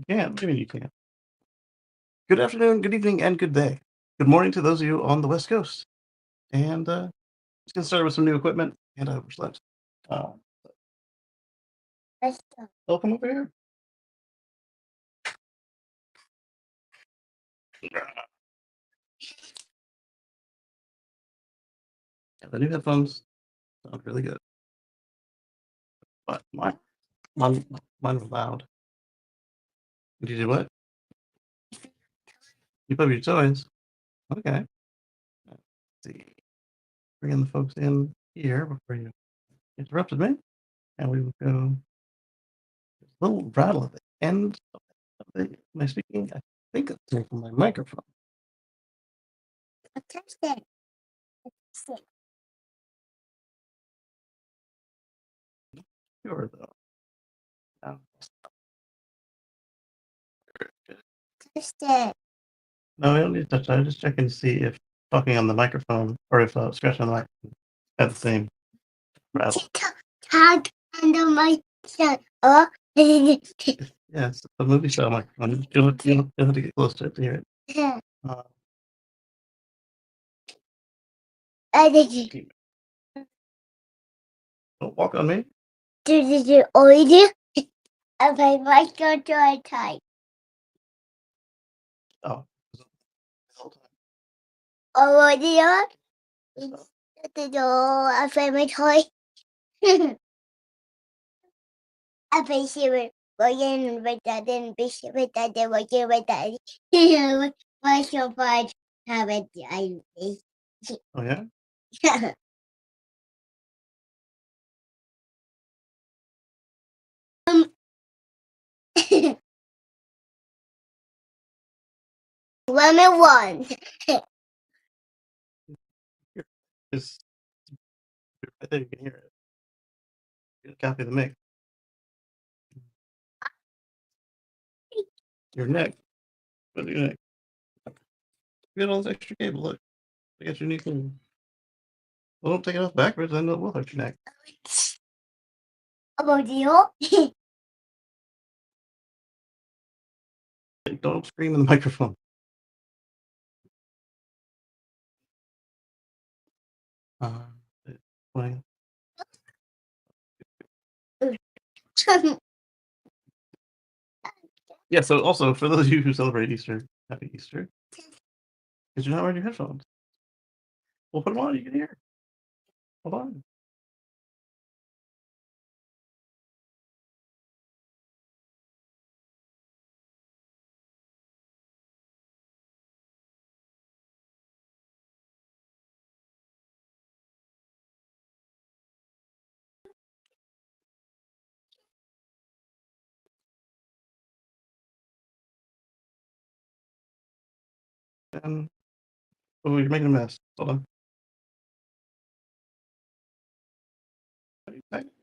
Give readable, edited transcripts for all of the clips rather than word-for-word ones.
Yeah, maybe you can. Good afternoon, good evening, and good day. Good morning to those of you on the West Coast. And let's get started with some new equipment. And let's uh, Let's go. welcome over here. Yeah, the new headphones sound really good, but mine was loud. Did you do what? You play with your toys. Okay. Let's see. Bringing the folks in here before you interrupted me, and we will go. A little rattle at the end of my speaking. I think it's coming from my microphone. Touch that. Sure, though. Touch that. No, I don't need to touch that. I'm just checking to see if talking on the microphone or if scratching on the microphone have the same rattle. Tag on the mic. Oh. Yeah, it's a movie style microphone. You'll have to get close to it to hear it. Don't walk on me. Did you already? I might go to a type. Oh. The whole time. Already on? I play my toy. I play Siri. Working with that and be with that and working with that. My so far have it. Oh, yeah? Lemon one. It's right there. You can hear it. You can copy the mix. Your neck. Go to your neck. You got all this extra cable. Look. I got your new cable. Well, don't take it off backwards, then it will hurt your neck. About you? Don't scream in the microphone. Playing. Yeah, so also, for those of you who celebrate Easter, happy Easter. Because you're not wearing your headphones. Well, put them on, you can hear. Hold on. Oh, you're making a mess. Hold on.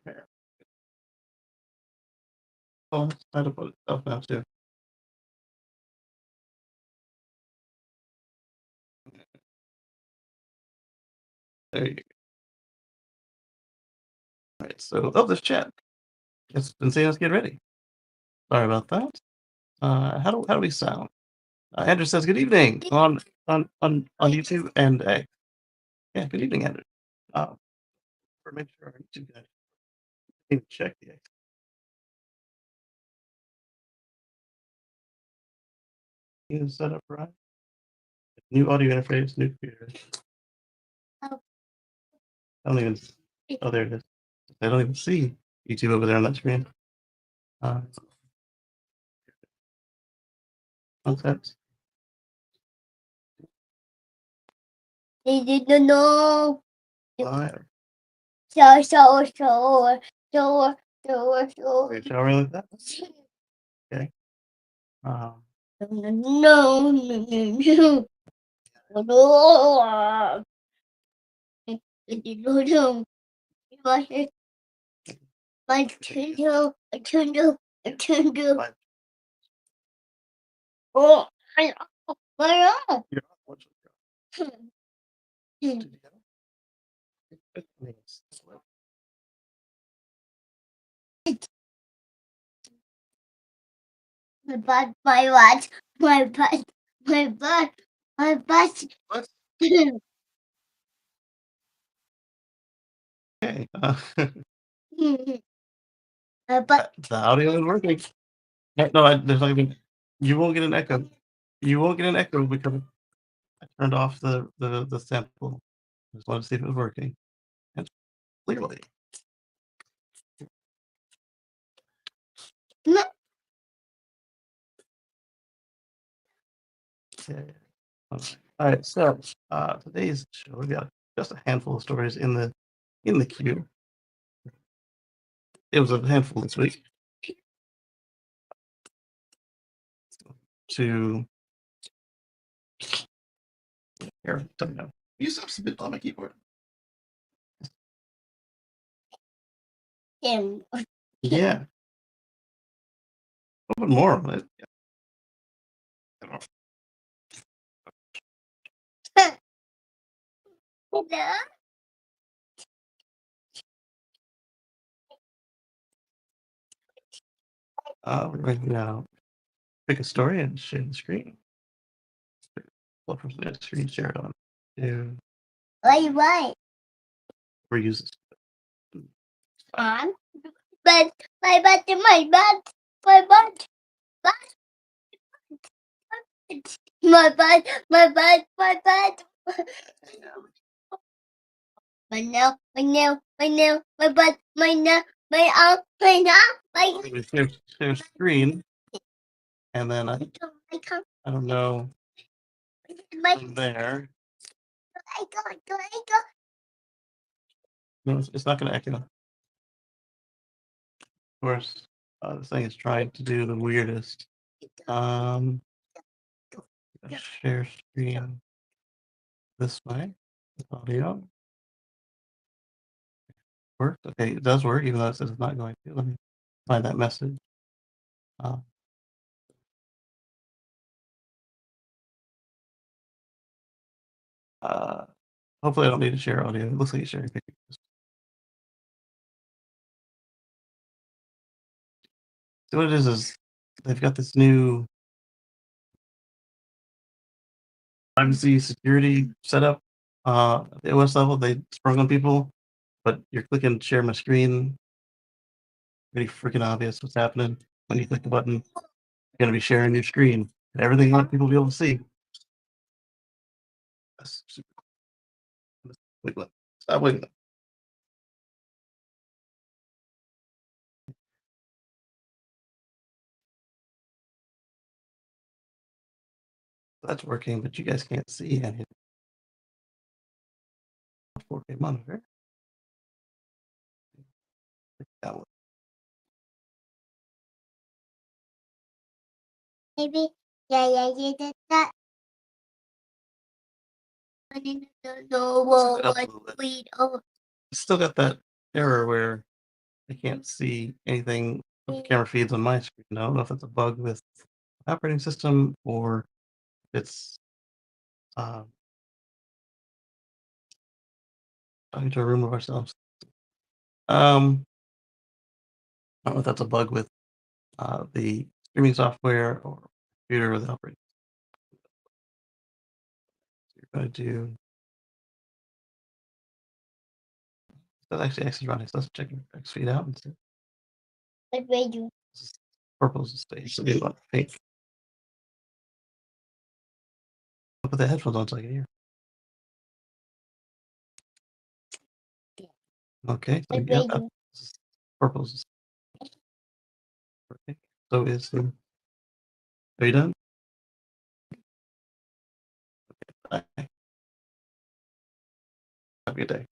Here. Oh, I had to put it up now, too. There you go. All right, so, this chat. It's been saying let's get ready. Sorry about that. How do we sound? Andrew says good evening on YouTube and yeah, good evening, Andrew. For make sure our YouTube guys even check the is set up right. New audio interface, new computer. Oh. I don't even. Oh, there it is. I don't even see YouTube over there on that screen. Concepts. They didn't know. Live. So. Door. Are you showering like that? Okay. No, no, no. Fine. Oh, why not? You're not watching. Did you get it? It means slip. My butt, my what? My butt, my butt, my butt. What? Okay. My butt. The audio is working. No, there's not even. You won't get an echo. You won't get an echo because I turned off the sample. Just wanted to see if it was working. And clearly. No. Okay. All right. So today's show, we got just a handful of stories in the queue. It was a handful this week. To here, don't know. You stop spit on my keyboard. Yeah. Open more of it. We're going to now pick a story and share the screen. What from the screen share it on to Why? reuse this. On. But my butt, my butt, my butt, butt, my butt, my butt, my butt. My nail, my nail, my nail, my butt, my nail, my arm, my nail, my. We share screen, and then I don't know from there. I go. No, it's not going to echo. Of course, this thing is trying to do the weirdest. Share screen this way. Audio worked. Okay, it does work, even though it says it's not going to. Let me find that message. Hopefully, I don't need to share audio. It looks like it's sharing pictures. So what it is they've got this new privacy security setup. At the OS level, they sprung on people, but you're clicking share my screen. Pretty freaking obvious what's happening when you click the button. You're going to be sharing your screen and everything you want people to be able to see. That's super cool. Wiggle it. Stop wiggling. That's working, but you guys can't see any 4K monitor. That one. Maybe, yeah, you did that. I didn't know what we. Oh, It's still got that error where I can't see anything of the camera feeds on my screen. I don't know if it's a bug with the operating system or it's talking to a room of ourselves. I don't know if that's a bug with the streaming software or computer with the operating. So you're going to do that. Actually, X is running. So let's check X feed out and see. what we do? Purple is the stage. So we want pink. I'll put the headphones on so I can hear. Okay, so What yeah, we do? purple is perfect. So is the. Are you done? Bye. Have a good day.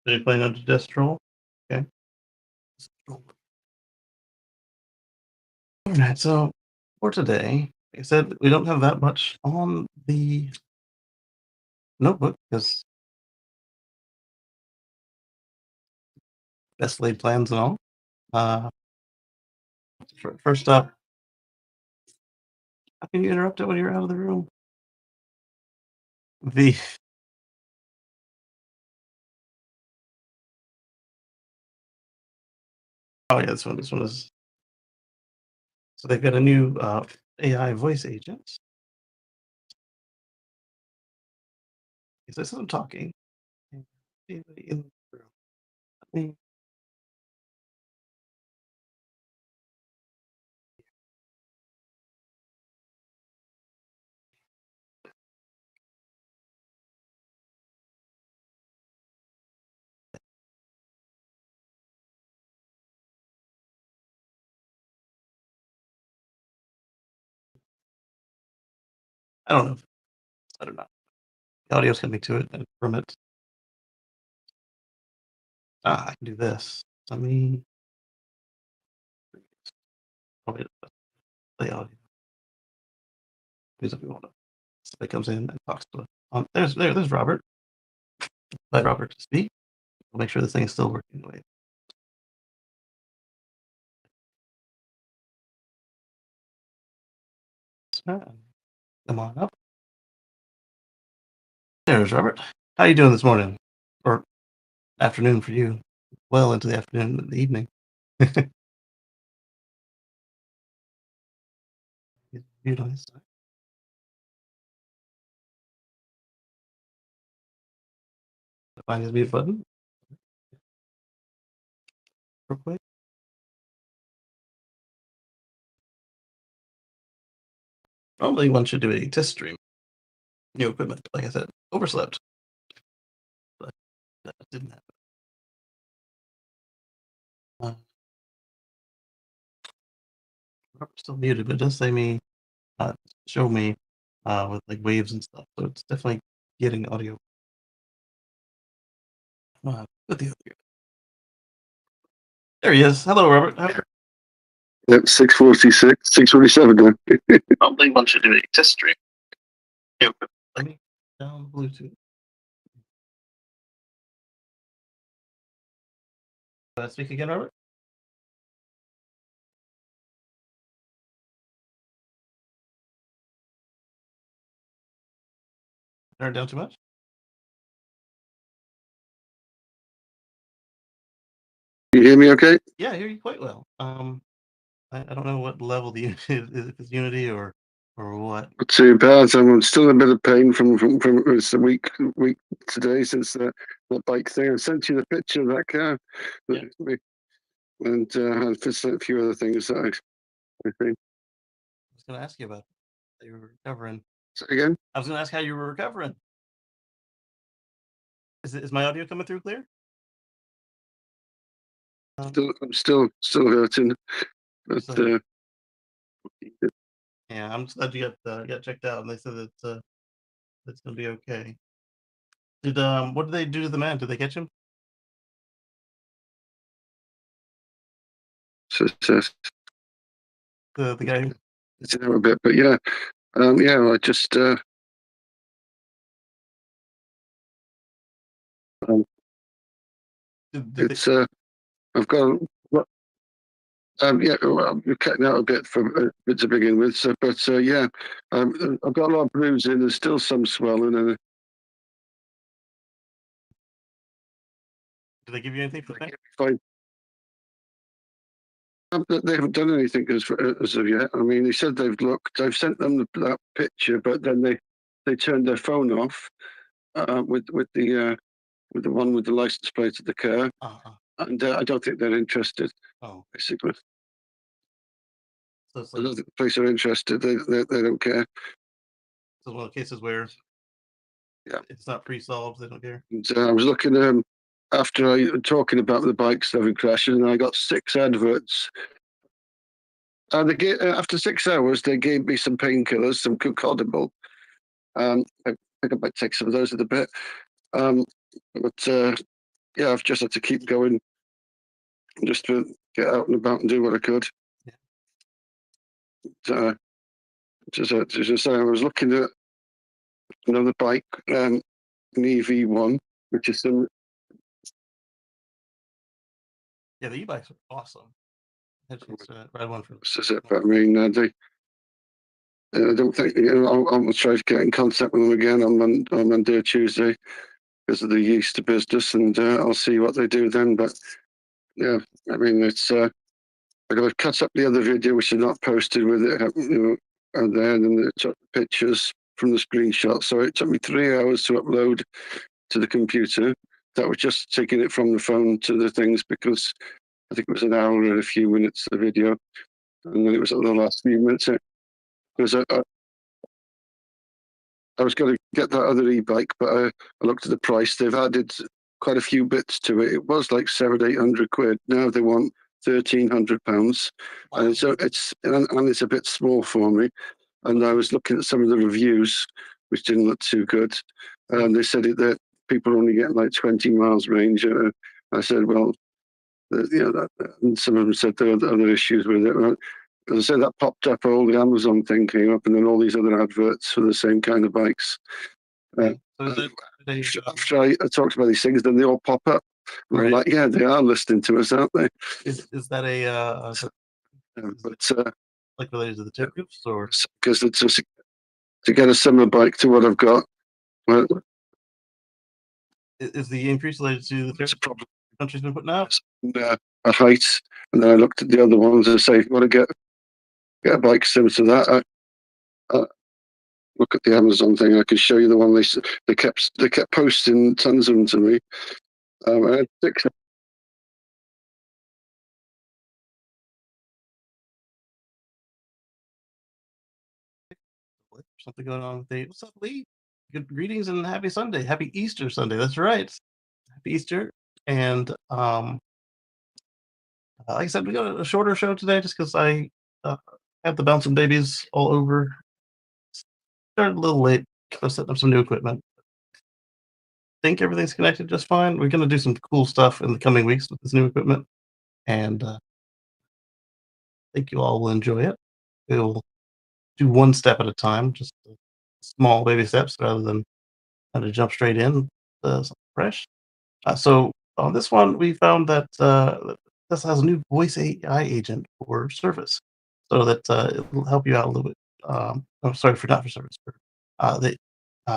Are you playing under Destrol? Okay. All right. So for today, like I said, we don't have that much on the notebook because best laid plans and all. Uh, first up, how can you interrupt it when you're out of the room? The oh yeah, this one is so they've got a new AI voice agent. He says I'm talking. Anybody in the room? Let me- I don't know. I don't know. The audio's coming to it from it. I can do this. Let me probably play audio. Because if we want to, somebody comes in and talks to us. There's Robert. Let Robert speak. We'll make sure this thing is still working the way. Come on up. There's Robert. How you doing this morning? Or afternoon for you? Well into the afternoon and the evening. You nice. Find his mute button real quick. Normally one should do a test stream. New equipment, like I said, overslept. But that didn't happen. Robert's still muted, but it does say me show me with like waves and stuff. So it's definitely getting audio with the other. There he is. Hello, Robert. Yep, 646, 647 then. Probably one should do a test stream. Let me down Bluetooth. Speak again, Robert. Turn it down too much. You hear me okay? Yeah, I hear you quite well. I don't know what level the unit is, if it's Unity or what. Not too bad. I'm still in a bit of pain from it's a week today since the bike thing. I sent you the picture of that car. Yeah. And I've a few other things that I think. I was going to ask you about how you were recovering. So again? I was going to ask how you were recovering. Is my audio coming through clear? I'm still hurting. But so, yeah, I'm just glad you got checked out, and they said that it's gonna be okay. Did what did they do to the man? Did they catch him? So The guy who it's a bit, but yeah, I just did it's I've got. Yeah, well, you're cutting out a bit to begin with. So, but yeah, I've got a lot of bruising. There's still some swelling, and did they give you anything for that? fine. They haven't done anything as of yet. I mean, they said they've looked. I've sent them that picture, but then they turned their phone off with the one with the license plate of the car, and I don't think they're interested. Oh, basically. so it's I like don't think the police are interested. They don't care. so one of the cases where Yeah, it's not pre-solved. They don't care. And I was looking after talking about the bikes having crashes, and I got 6 adverts. And after 6 hours, they gave me some painkillers, some Concordable. I think I might take some of those in a bit. But yeah, I've just had to keep going just to get out and about and do what I could. Yeah. Just to say, I was looking at another bike, an EV1, which is some. Yeah, the e-bikes are awesome. Ride one from. This is it, but I mean, I don't think I'll try to get in contact with them again on Monday or Tuesday because of the Easter business, and I'll see what they do then. But yeah, I mean, it's I got to cut up the other video which is not posted with it, and then it took pictures from the screenshot. So it took me 3 hours to upload to the computer. That was just taking it from the phone to the things because I think it was an hour and a few minutes of video, and then it was at the last few minutes. Because I was going to get that other e-bike, but I looked at the price. They've added quite a few bits to it. It was like £700-800. Now they want £1,300, Wow. and so it's a bit small for me. And I was looking at some of the reviews, which didn't look too good. And they said that people only get like 20 miles range. I said, well, and some of them said there were other issues with it. As I said, that popped up, all the Amazon thing came up, and then all these other adverts for the same kind of bikes. So is After I talked about these things, then they all pop up. And I'm like, yeah, they are listening to us, aren't they? is that But like related to the tip groups, or because to get a similar bike to what I've got, well, is the increase related to the it's a problem. the country's been putting out? And, a height, and then I looked at the other ones and say, if you want to get a bike similar to that, look at the Amazon thing. I can show you the one they kept posting tons of them to me. I had 6. Something going on with the what's up, Lee? Good greetings and happy Sunday. Happy Easter Sunday. That's right. Happy Easter. And like I said, we got a shorter show today just because I have the bouncing babies all over. Started a little late. I was setting up some new equipment. Think everything's connected just fine. We're gonna do some cool stuff in the coming weeks with this new equipment, and think you all will enjoy it. We'll do one step at a time, just small baby steps rather than kind of jump straight in something fresh. So on this one, we found that this has a new voice AI agent for service, so that it will help you out a little bit. Oh, sorry for not for service, for the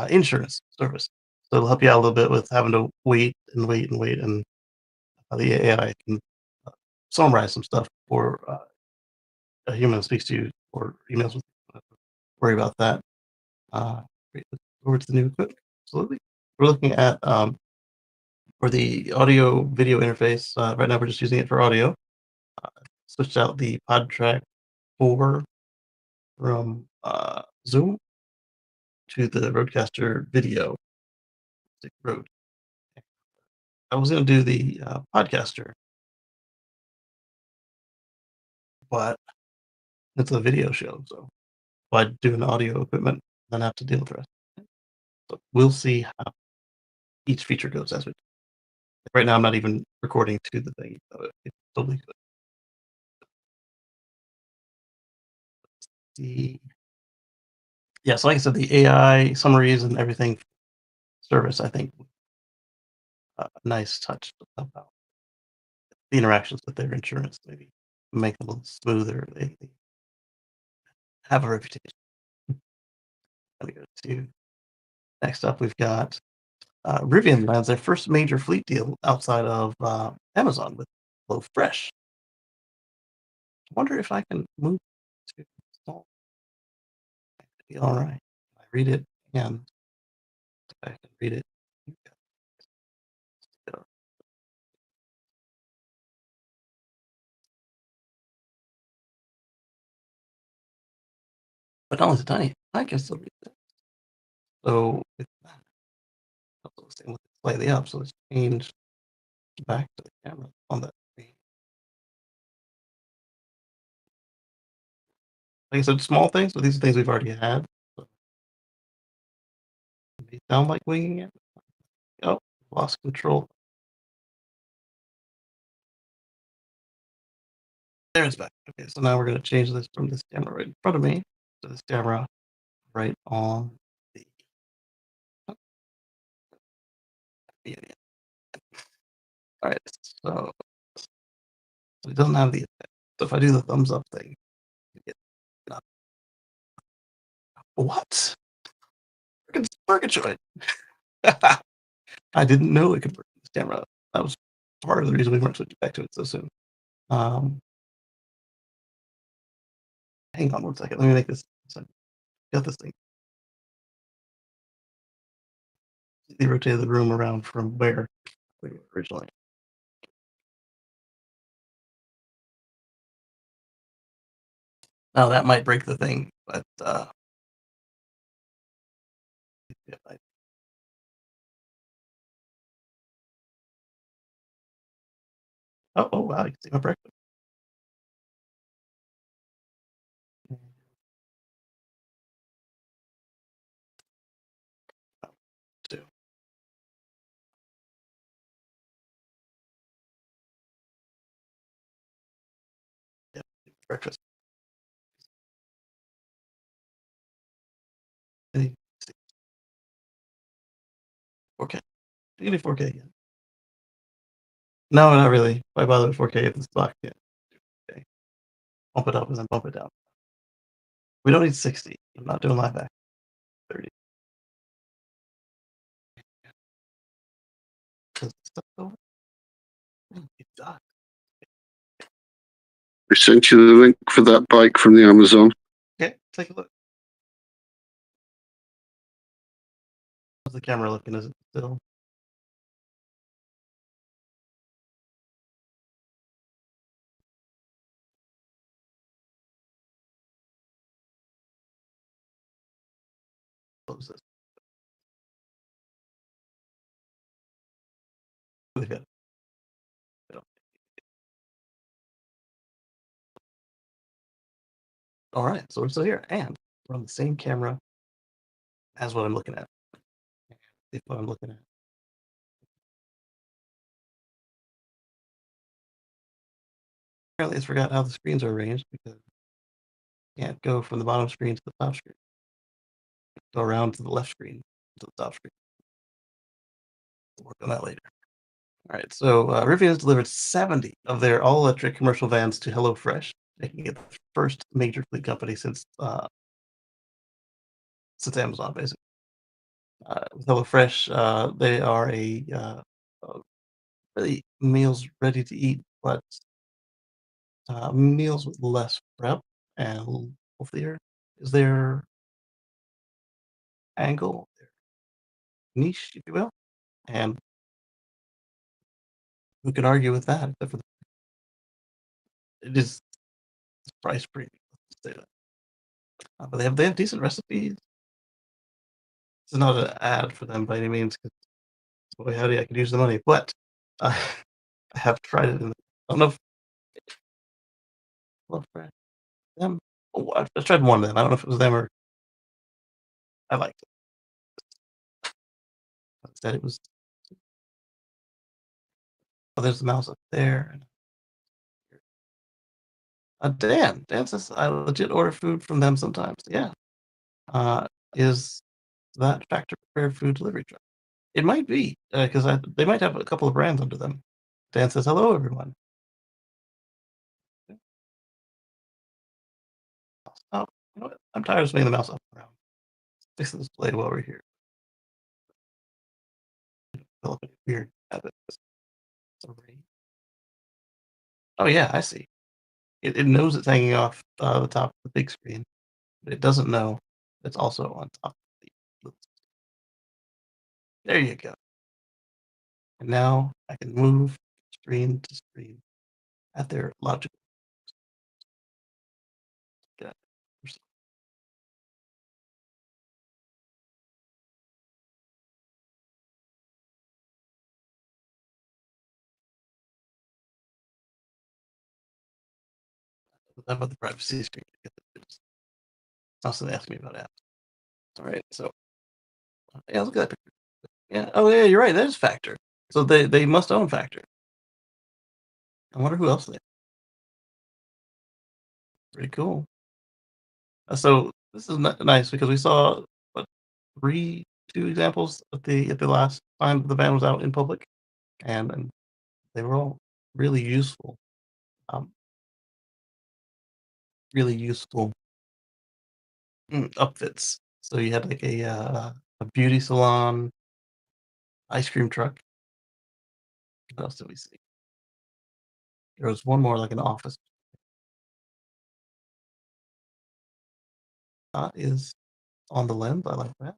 insurance service. So it'll help you out a little bit with having to wait and wait and wait, and the AI can uh, summarize some stuff before a human speaks to you or emails with you. Worry about that. Great. Over to the new equipment. Absolutely. We're looking at for the audio video interface. Right now, we're just using it for audio. Switched out the PodTrack 4 from Zoom to the Rodecaster video. Rode. I was going to do the Podcaster, but it's a video show, so if I do an audio equipment, then I have to deal with the rest. So we'll see how each feature goes as we. Right now, I'm not even recording to the thing, so it's totally good. So like I said, the AI summaries and everything service, I think, a nice touch to help out the interactions with their insurance, maybe make them a little smoother. They have a reputation. Let me go to next up. We've got Rivian lands their first major fleet deal outside of Amazon with Low Fresh. I wonder if I can move to install. Be all right. I read it and I can read it. But not only is it tiny, I can still read it. So with that, with it slightly up, so let's change back to the camera on that screen. Like I said, small things, but these are things we've already had. So they sound like winging it. Oh, lost control. There it's back. Okay, so now we're going to change this from this camera right in front of me to this camera right on the. Yeah, yeah. All right, so it doesn't have the effect. So if I do the thumbs up thing, you get nothing. What? Freaking Murgatroyd. I didn't know it could work with this camera. That was part of the reason we weren't switching back to it so soon. Hang on 1 second. Let me make this. Got this thing. They rotated the room around from where we were originally. Now that might break the thing, but yeah, oh wow, you can see my breakfast. Too. Yeah, breakfast. Any 4K. You can do 4K again. No, not really. Why bother with 4K if it's blocked? Yeah. Okay. Bump it up and then bump it down. We don't need 60. I'm not doing live back. 30. I sent you the link for that bike from the Amazon. Okay, take a look. How's the camera looking? Is it still? Close this. Really good. All right, so we're still here, and we're on the same camera as what I'm looking at. If what I'm looking at. Apparently, it's forgot how the screens are arranged because you can't go from the bottom screen to the top screen. Go around to the left screen to the top screen. We'll work on that later. All right, so Rivian has delivered 70 of their all-electric commercial vans to HelloFresh, making it the first major fleet company since Amazon, basically. With HelloFresh, they are really meals ready to eat, but meals with less prep and healthier is their angle, their niche, if you will. And who can argue with that? Except for it is price premium. Let's say that. But they have decent recipes. This is not an ad for them by any means. Boy, howdy, I could use the money. But I have tried it. I don't know if them. Oh, I tried one of them. I don't know if it was them or I liked it. Instead, it was. Oh, there's the mouse up there. Dan says I legit order food from them sometimes. Yeah. Is that Factor prepared food delivery truck? It might be because they might have a couple of brands under them. Dan says hello, everyone. Oh, you know what? I'm tired of spinning the mouse up and around. Fix the display while we're here. Develop a weird habit. Oh yeah, I see. It knows it's hanging off the top of the big screen, but it doesn't know it's also on top of the little. There you go. And now I can move screen to screen at their logical. Yeah. I'm about the privacy screen. Also, they ask me about apps. All right, so yeah, look at that picture. Yeah. Oh yeah, you're right. That is Factor. So they must own Factor. I wonder who else they. Pretty cool. So this is nice because we saw what three, two examples at the last time the van was out in public, and they were all really useful. Um, really useful upfits. So you had like a beauty salon, ice cream truck. What else did we see? There was one more like an office. Is on the lens. I like that.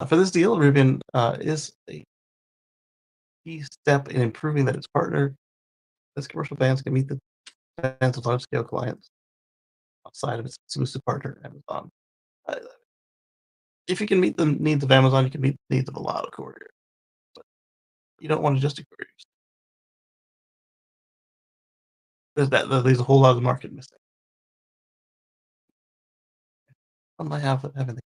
For this deal, Rivian is a key step in improving that its partner, as commercial bands can meet the demands of large scale clients outside of its exclusive partner, Amazon. Uh, if you can meet the needs of Amazon, you can meet the needs of a lot of couriers. But you don't want to just do couriers. There's a whole lot of the market missing. I have everything.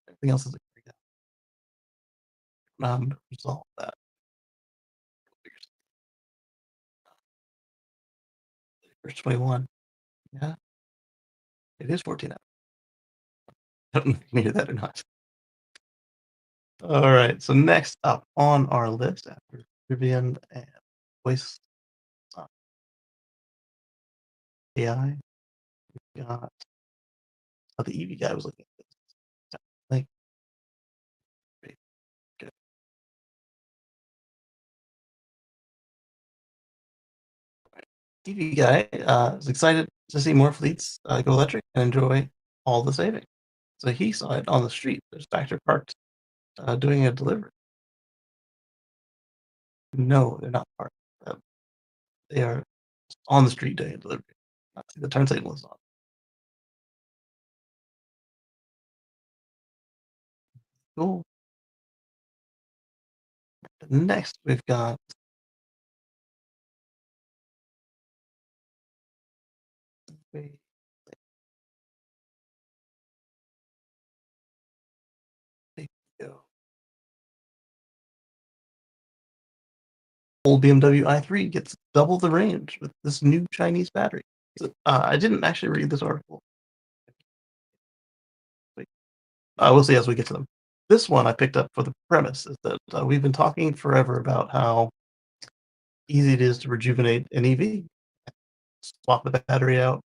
Everything else is agreed resolve that. Verse 21. Yeah, it is 14 hours. I don't know if you needed that or not. All right. So next up on our list after Rivian and voice uh, AI, we got the EV guy was looking at this. Like, great, good. EV guy is excited to see more fleets go electric and enjoy all the savings. So he saw it on the street. There's factory parked doing a delivery. No, they're not parked. They are on the street doing a delivery. The turn signal is on. Cool. Next, we've got wait, there you go. Old BMW i3 gets double the range with this new Chinese battery. So, I didn't actually read this article. Wait, we'll see as we get to them. This one I picked up for the premise is that we've been talking forever about how easy it is to rejuvenate an EV. Swap the battery out,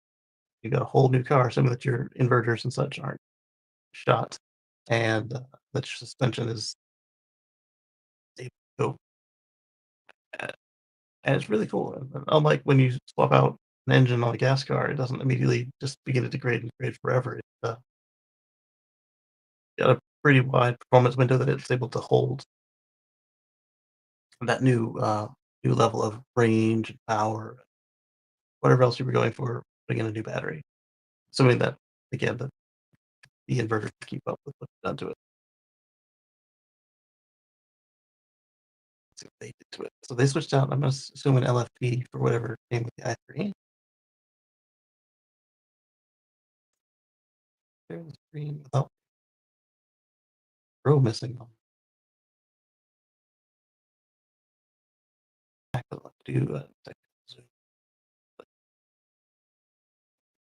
you got a whole new car, assuming that your inverters and such aren't shot, and that your suspension is able to go. uh, And it's really cool. Unlike when you swap out an engine on a gas car, it doesn't immediately just begin to degrade and degrade forever. It's got a pretty wide performance window that it's able to hold that new level of range and power, whatever else you were going for, putting in a new battery. Assuming that again the inverter can keep up with what's done to it. Let's see what they did to it. So they switched out, I'm assuming LFP for whatever came with the i3. There's the screen without row missing. Do zoom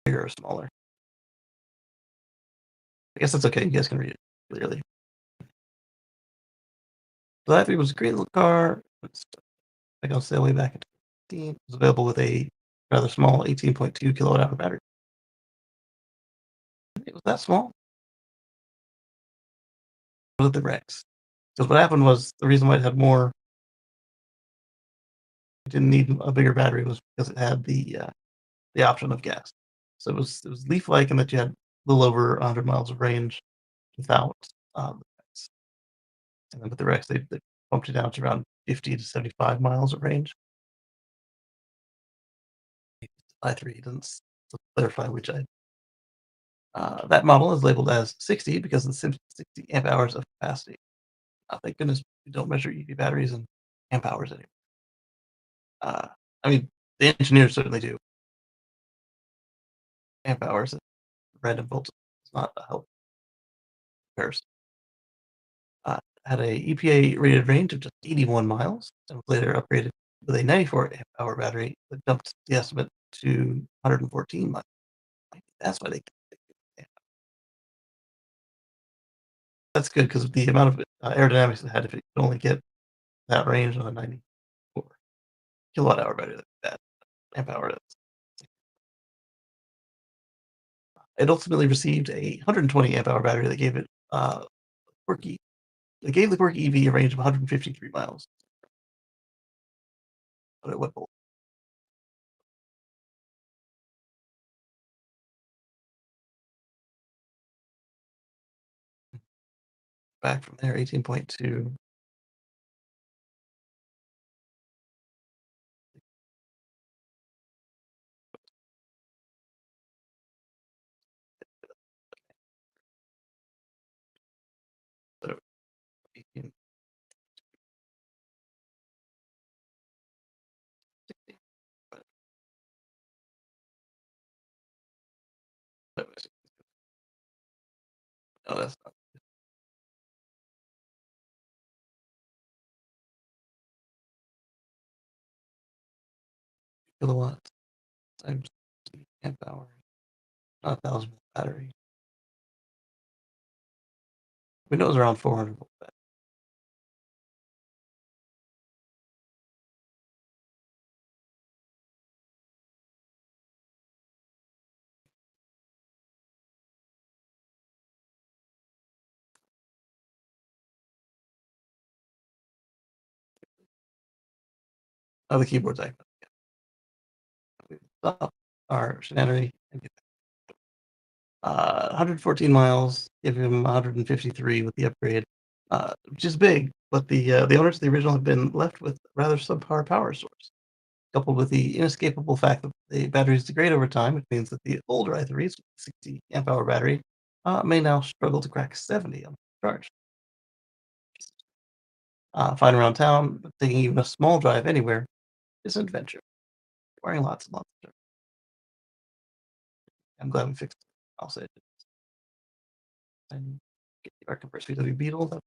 bigger or smaller. I guess that's okay. You guys can read it clearly. The i3 was a great little car. It's like on sale way back in 2015. It was available with a rather small 18.2 kilowatt hour battery. It was that small. It was the Rex. Because what happened was the reason why it had more, it didn't need a bigger battery was because it had the option of gas. So it was leaf-like in that you had a little over 100 miles of range without the Rex. And then with the Rex, they bumped it down to around 50 to 75 miles of range. i3 doesn't clarify which that model is labeled as 60 because of the 60 amp hours of capacity. Thank goodness we don't measure EV batteries in amp hours anymore. I mean, the engineers certainly do. Amp hours at random voltage is not a help comparison. Had a EPA rated range of just 81 miles and was later upgraded with a 94 amp hour battery that jumped the estimate to 114 miles. That's why they. That's good because the amount of aerodynamics it had, if it could only get that range on a 94 kilowatt hour battery, that amp hour. It ultimately received a 120 amp hour battery that gave it quirky. It gave the quirky EV a range of 153 miles. But it went back from there, 18.2. So 18, 60, no, that's not kilowatts times amp hour, not 1,000 battery. We know it's around 400 volt battery. Oh, the keyboard's active. Stop our shenanigan and get 114 miles, give him 153 with the upgrade, which is big, but the owners of the original have been left with rather subpar power source, coupled with the inescapable fact that the batteries degrade over time, which means that the older i3s with 60 amp hour battery may now struggle to crack 70 on charge. Flying around town, but taking even a small drive anywhere is an adventure, requiring lots and lots of charge. I'm glad we fixed it. I'll say it. And get our compressed VW Beetle, that's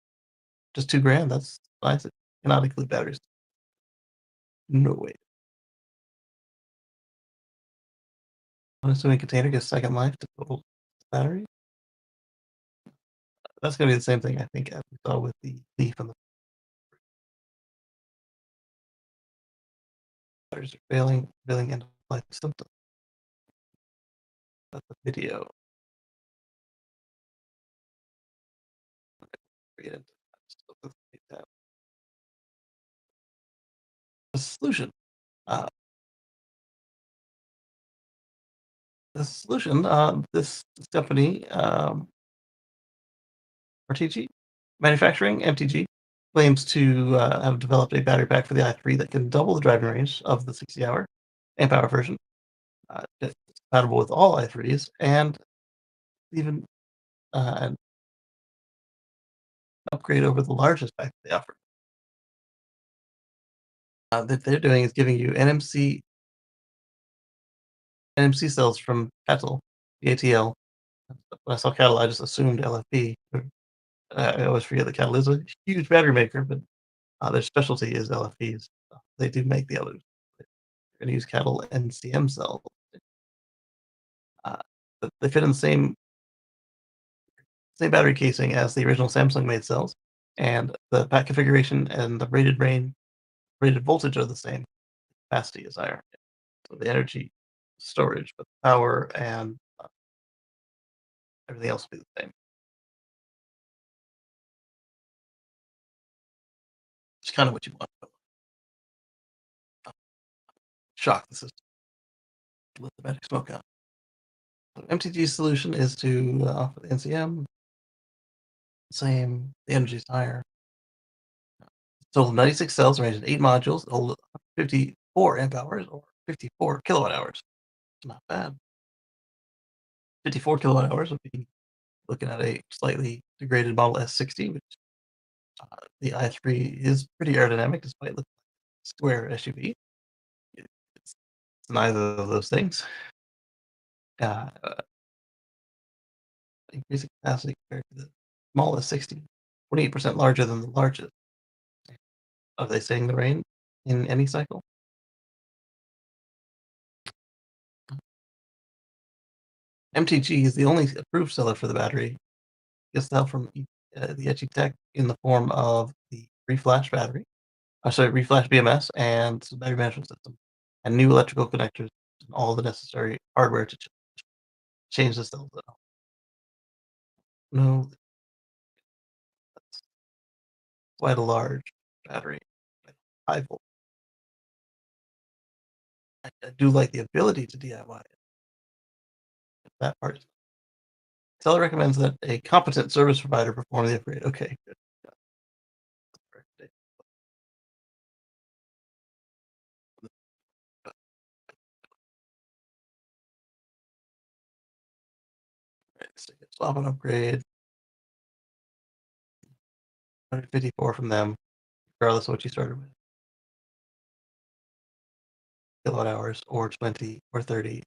just 2 grand. That's nice. It cannot include batteries. No way. Unassuming container gets second life to total battery. That's gonna be the same thing I think as we saw with the Leaf and the batteries are failing end of life symptoms. That's the video. Create it. The solution. Uh, this company, RTG Manufacturing, MTG, claims to have developed a battery pack for the i3 that can double the driving range of the 60 amp hour version. It's compatible with all i3s and even an upgrade over the largest pack they offer. That they're doing is giving you NMC cells from Cattle, ATL. When I saw Cattle, I just assumed LFP. I always forget that Cattle is a huge battery maker, but their specialty is LFPs. They do make the others. They're going to use Cattle NCM cells. Uh, but they fit in the same battery casing as the original Samsung made cells, and the pack configuration and the rated voltage are the same. Capacity is higher. So the energy storage, but the power and everything else will be the same. It's kind of what you want. Shock the system. Let the battery smoke out. So MTG's solution is to offer the NCM. Same. The energy is higher. Total 96 cells arranged in 8 modules, hold 54 amp hours or 54 kilowatt hours. Not bad. 54 kilowatt hours would be looking at a slightly degraded Model S60, which the i3 is pretty aerodynamic despite looking like a square SUV. It's neither of those things. Uh, increasing capacity compared to the small S60, 28% larger than the largest. Are they saying the range? in any cycle. MTG is the only approved seller for the battery. Gets the help from the Etchy Tech in the form of the reflash battery. Reflash BMS and some battery management system, and new electrical connectors and all the necessary hardware to change the cells. No, that's quite a large battery, like high volt. I do like the ability to DIY it. That part. Seller recommends that a competent service provider perform the upgrade. Okay, good. Swap and upgrade. 154 from them, regardless of what you started with. Kilowatt hours, or 20, or 30.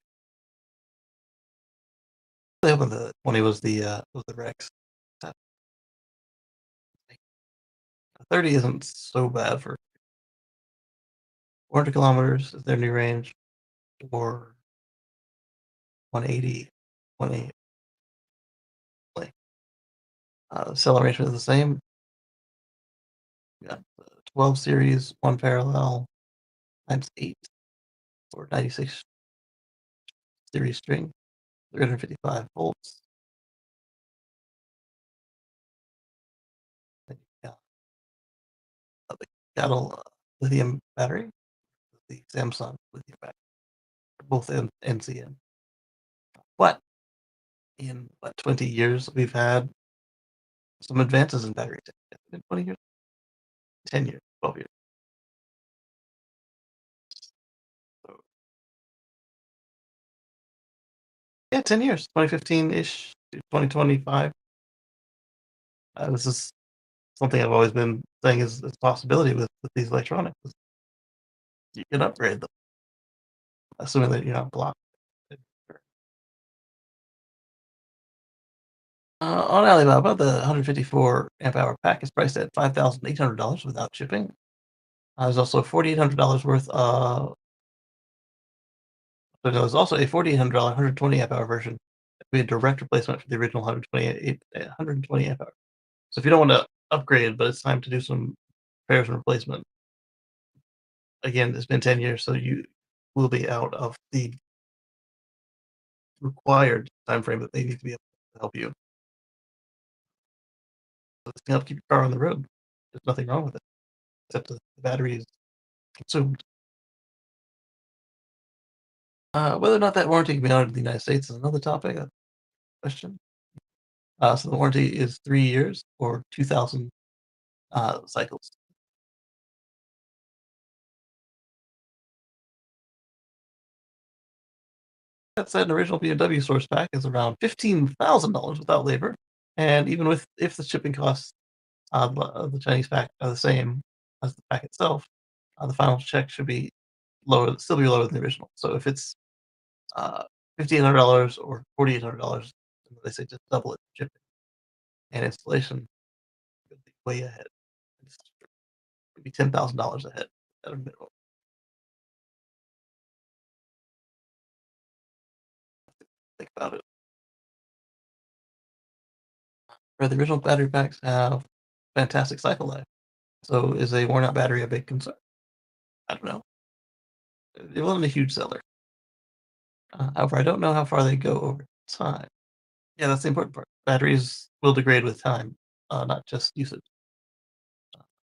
They opened the 20 was the Rex. 30 isn't so bad for 400 kilometers is their new range, or 180, 180. Cell arrangement is the same. We got the 12 series, 1 parallel, times 8, or 96 series string, 355 volts. Yeah. The cattle lithium battery, the Samsung lithium battery, both NCM. But in 20 years, we've had some advances in battery tech. In 20 years, 10 years, 12 years. So, yeah, 10 years, 2015-ish to 2025. This is something I've always been saying is a possibility with these electronics. You can upgrade them, assuming that you're not blocked. On Alibaba, the 154 amp hour pack is priced at $5,800 without shipping. There's also $4,800 worth of. So there's also a $4,800 120 amp hour version. It'd be a direct replacement for the original 120 amp hour. So if you don't want to upgrade, but it's time to do some repairs and replacement, again, it's been 10 years, so you will be out of the required time frame that they need to be able to help you. So it's going to help keep your car on the road. There's nothing wrong with it, except the battery is consumed. Whether or not that warranty can be honored in the United States is another topic. Question. So the warranty is 3 years or 2,000 cycles. That said, an original BMW source pack is around $15,000 without labor, and even if the shipping costs of the Chinese pack are the same as the pack itself, the final check should be lower, still be lower than the original. So if it's $1,500 or $4,800, they say just double it for shipping and installation. Could be way ahead. Could be $10,000 ahead at a minimum. Think about it. Where the original battery packs have fantastic cycle life. So is a worn out battery a big concern? I don't know. It wasn't a huge seller. However, I don't know how far they go over time. Yeah, that's the important part. Batteries will degrade with time, not just usage.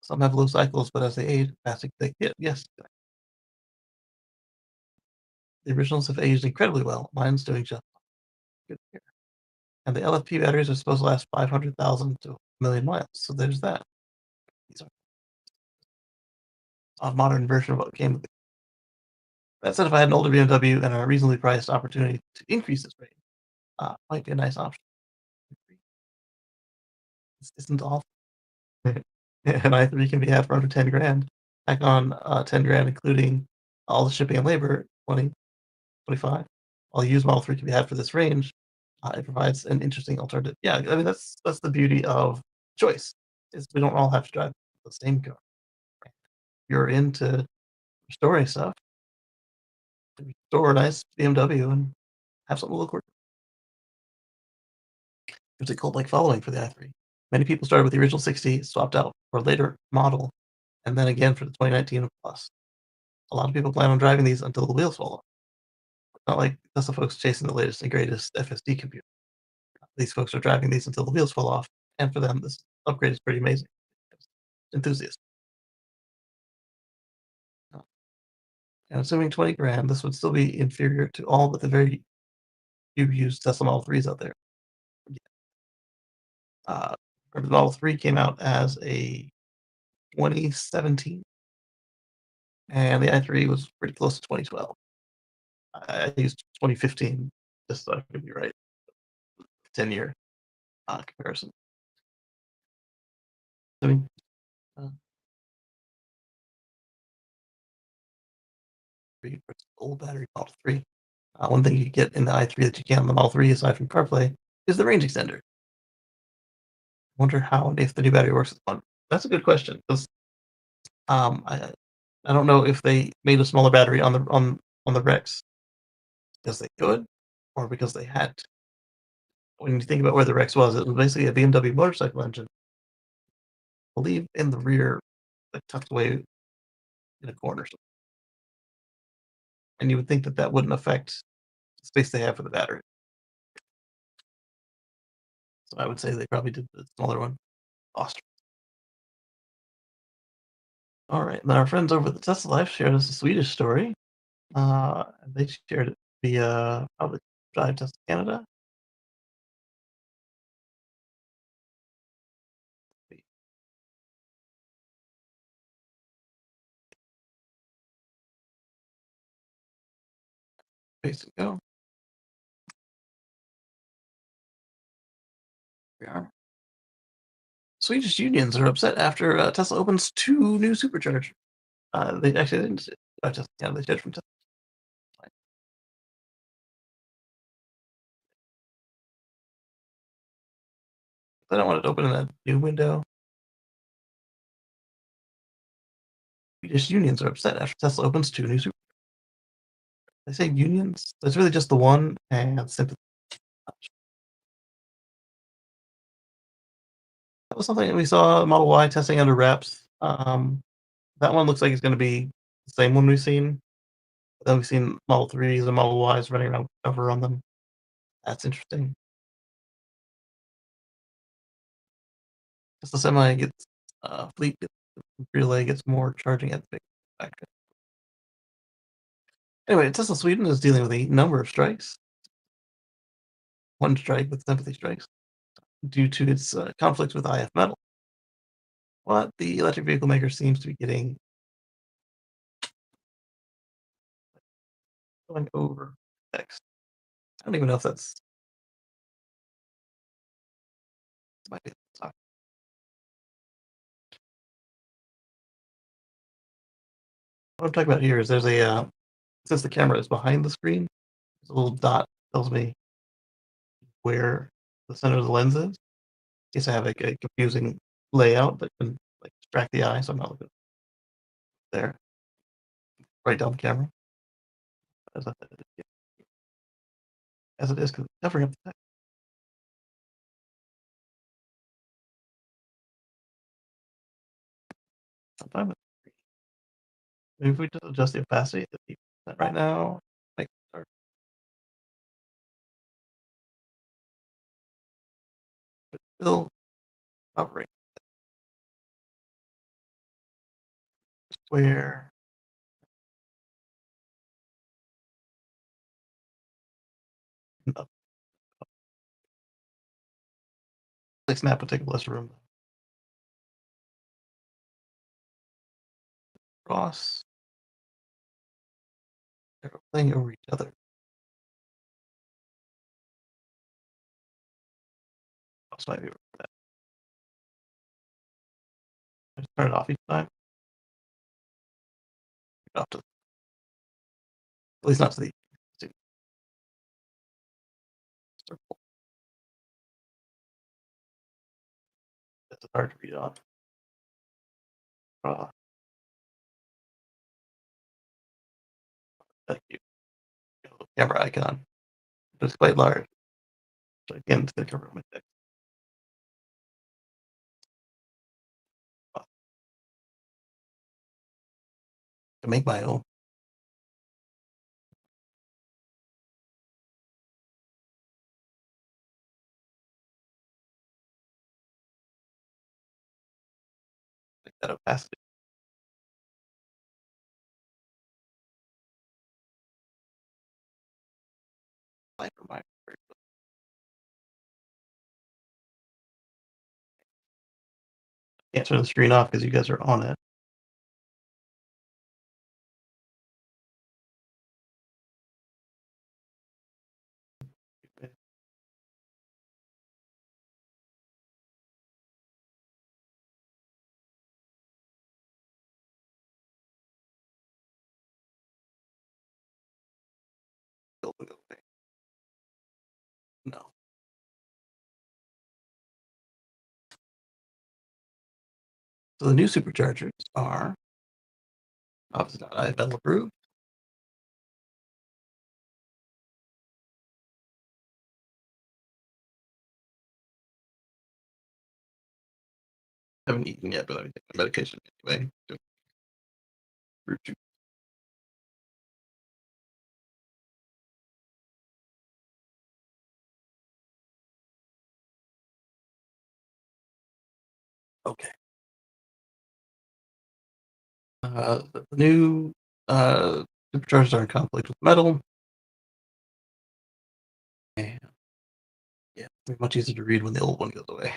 Some have low cycles, but as they age, plastic they get. Yes, the originals have aged incredibly well. Mine's doing just good here. And the LFP batteries are supposed to last 500,000 to a million miles. So there's that. These are a modern version of what came with it. That said, if I had an older BMW and a reasonably priced opportunity to increase this range, might be a nice option. This isn't awful. An i3 can be had for under 10 grand. Back on 10 grand, including all the shipping and labor, 20, 25. While the used Model 3 can be had for this range, it provides an interesting alternative. Yeah, I mean that's the beauty of choice. Is we don't all have to drive the same car. You're into story stuff. Store a nice BMW and have something to look forward to. There's a cult-like following for the i3. Many people started with the original 60, swapped out for a later model, and then again for the 2019 Plus. A lot of people plan on driving these until the wheels fall off. Not like Tesla folks chasing the latest and greatest FSD computer. These folks are driving these until the wheels fall off, and for them, this upgrade is pretty amazing. Enthusiasts. And assuming 20 grand, this would still be inferior to all but the very few used Tesla Model 3s out there. The Model 3 came out as a 2017, and the i3 was pretty close to 2012. I used 2015 just so I could be right. 10-year comparison. I mean, old battery Model 3. One thing you get in the i3 that you can't on the Model 3, aside from CarPlay, is the range extender. Wonder how and if the new battery works with one. That's a good question. 'Cause, I don't know if they made a smaller battery on the Rex because they could or because they had to. When you think about where the Rex was, it was basically a BMW motorcycle engine, I believe in the rear, like tucked away in a corner. And you would think that that wouldn't affect the space they have for the battery. So I would say they probably did the smaller one. Awesome. All right. Then our friends over at the Tesla Life shared us a Swedish story. They shared it via probably Drive Tesla Canada. Basic go. We are. Swedish unions are upset after Tesla opens 2 new superchargers. They actually didn't say Tesla Canada. They shared from Tesla. They don't want it to open in a new window. Swedish unions are upset after Tesla opens 2 new superchargers. They say unions. It's really just the one and sympathy. That was something that we saw Model Y testing under wraps. That one looks like it's going to be the same one we've seen. Then we've seen Model 3s and Model Ys running around cover on them. That's interesting. Because the semi gets fleet relay gets more charging at the big factory. Anyway, Tesla Sweden is dealing with a number of strikes. One strike with sympathy strikes due to its conflicts with IF Metal. But the electric vehicle maker seems to be going over text. I don't even know if that's might be what I'm talking about here is there's a since the camera is behind the screen, there's a little dot that tells me where the center of the lens is. In case I have like a confusing layout that can like distract the eye, so I'm not looking there. Right down the camera. As, I, as it is covering up the text. Sometimes maybe if we just adjust the opacity to 50% right now, make it start. But still covering where no, like snap would take up less room. Cross. They're playing over each other. Cross might be over that. Just turn it off each time. Off to, at least not to the circle. That's hard to read on. Thank you. Camera icon. It's quite large. So again, it's going to cover my text. To make my own. Like that opacity. Light for my can't turn the screen off because you guys are on it. No. So the new superchargers are obviously not IFL approved. Haven't eaten yet, but I'm taking my medication anyway. Fruit juice. Okay. The new superchargers are in conflict with metal. And yeah, it's much easier to read when the old one goes away.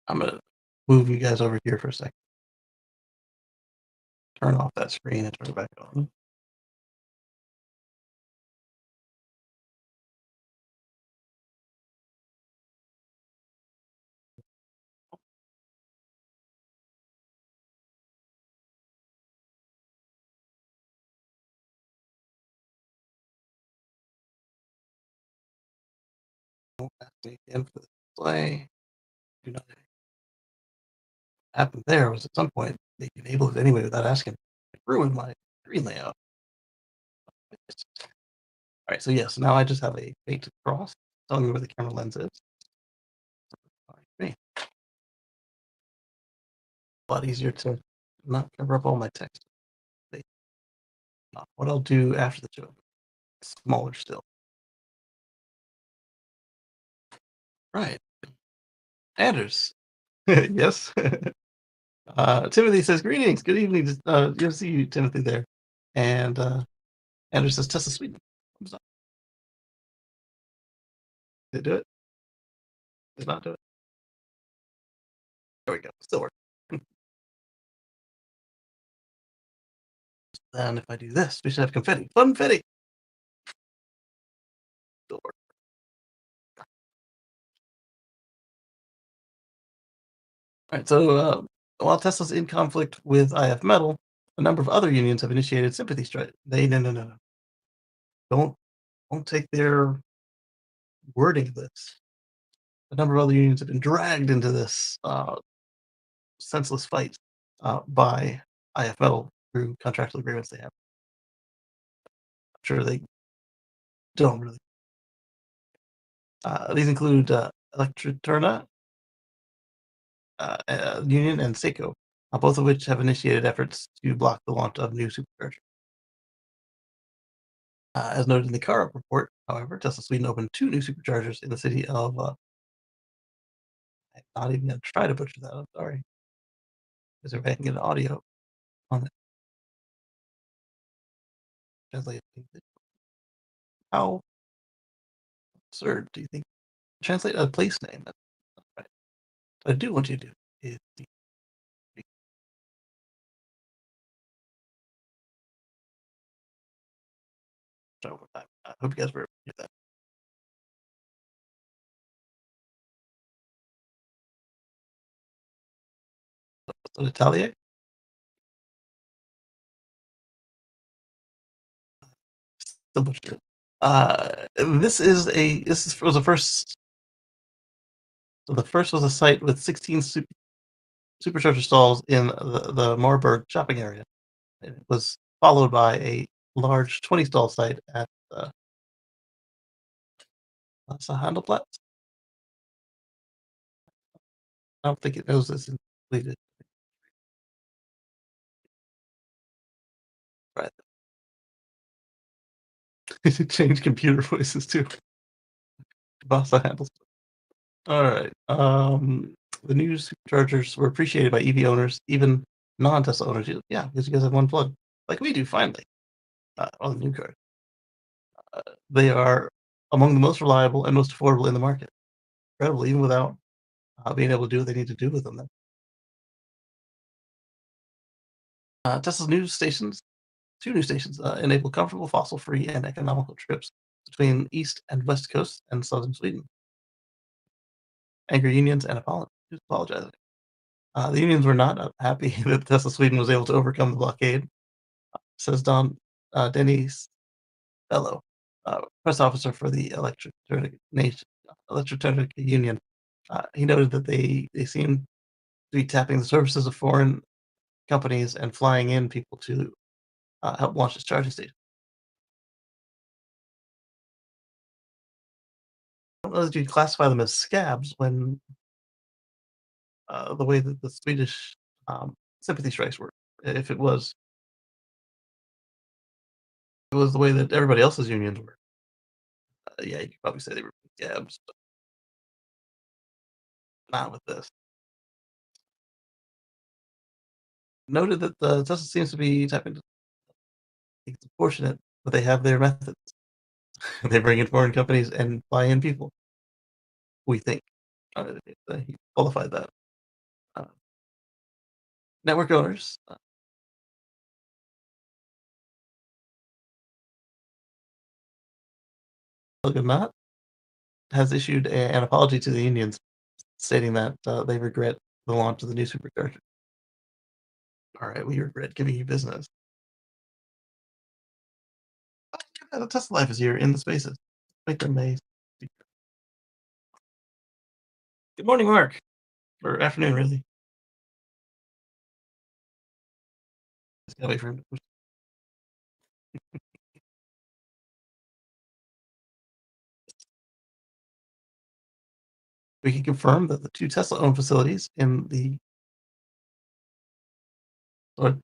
I'm gonna move you guys over here for a second. Turn off that screen and turn it back on. Again for the display. Do not happen there was at some point they enabled it anyway without asking. It ruined my screen layout. All right, so yes, now I just have a fake cross telling me where the camera lens is. A lot easier to not cover up all my text. What I'll do after the show, smaller still. Right. Anders. Yes. Timothy says, greetings. Good evening. Good to see you, Timothy, there. And Anders says, Tesla Sweden. Did it do it? Did not do it. There we go. Still works. Then if I do this, we should have confetti. Funfetti. Still works. All right, so while Tesla's in conflict with IF Metal, a number of other unions have initiated sympathy strike. No. Don't take their wording of this. A number of other unions have been dragged into this senseless fight by IF Metal through contractual agreements they have. I'm sure they don't really. These include Electriturna Union and Seiko, both of which have initiated efforts to block the launch of new superchargers. As noted in the Car Up report, however, Tesla Sweden opened 2 new superchargers in the city of. I'm not even going to try to butcher that. I'm sorry, because they're making an audio on it. Translate. How absurd do you think? Translate a place name. That's right. What I do want you to do is over time. I hope you guys were able to do that. So Italian. Still butchered it. This was the first. So the first was a site with 16 supercharger stalls in the Moorburg shopping area. It was followed by a large 20 stall site at Handelplatz. I don't think it knows this is completed. Right. Change computer voices too. Vasa handles. All right. The new superchargers were appreciated by EV owners, even non-Tesla owners. Yeah, because you guys have one plug, like we do. Finally, on the new car, they are among the most reliable and most affordable in the market. Incredible, even without being able to do what they need to do with them. Then. Tesla's new stations, two new stations, enable comfortable fossil-free and economical trips between East and West Coast and southern Sweden. Anger unions and apologizing. The unions were not happy that Tesla Sweden was able to overcome the blockade, says Dennis Bello, press officer for the Electric Union. He noted that they seem to be tapping the services of foreign companies and flying in people to help launch this charging station. I don't know that you'd classify them as scabs when the way that the Swedish sympathy strikes work. If it was the way that everybody else's unions were. Yeah, you could probably say they were scabs, but not with this. Noted that the Tesla seems to be tapping. It's unfortunate, but they have their methods. They bring in foreign companies and fly in people. We think. He qualified that. Uh, network owners. Not has issued an apology to the unions, stating that they regret the launch of the new supercharger. All right, we regret giving you business. The Tesla life is here in the spaces. Make them a. Good morning, Mark. Or afternoon, really. Just gotta wait for him to push. We can confirm that the two Tesla-owned facilities in the what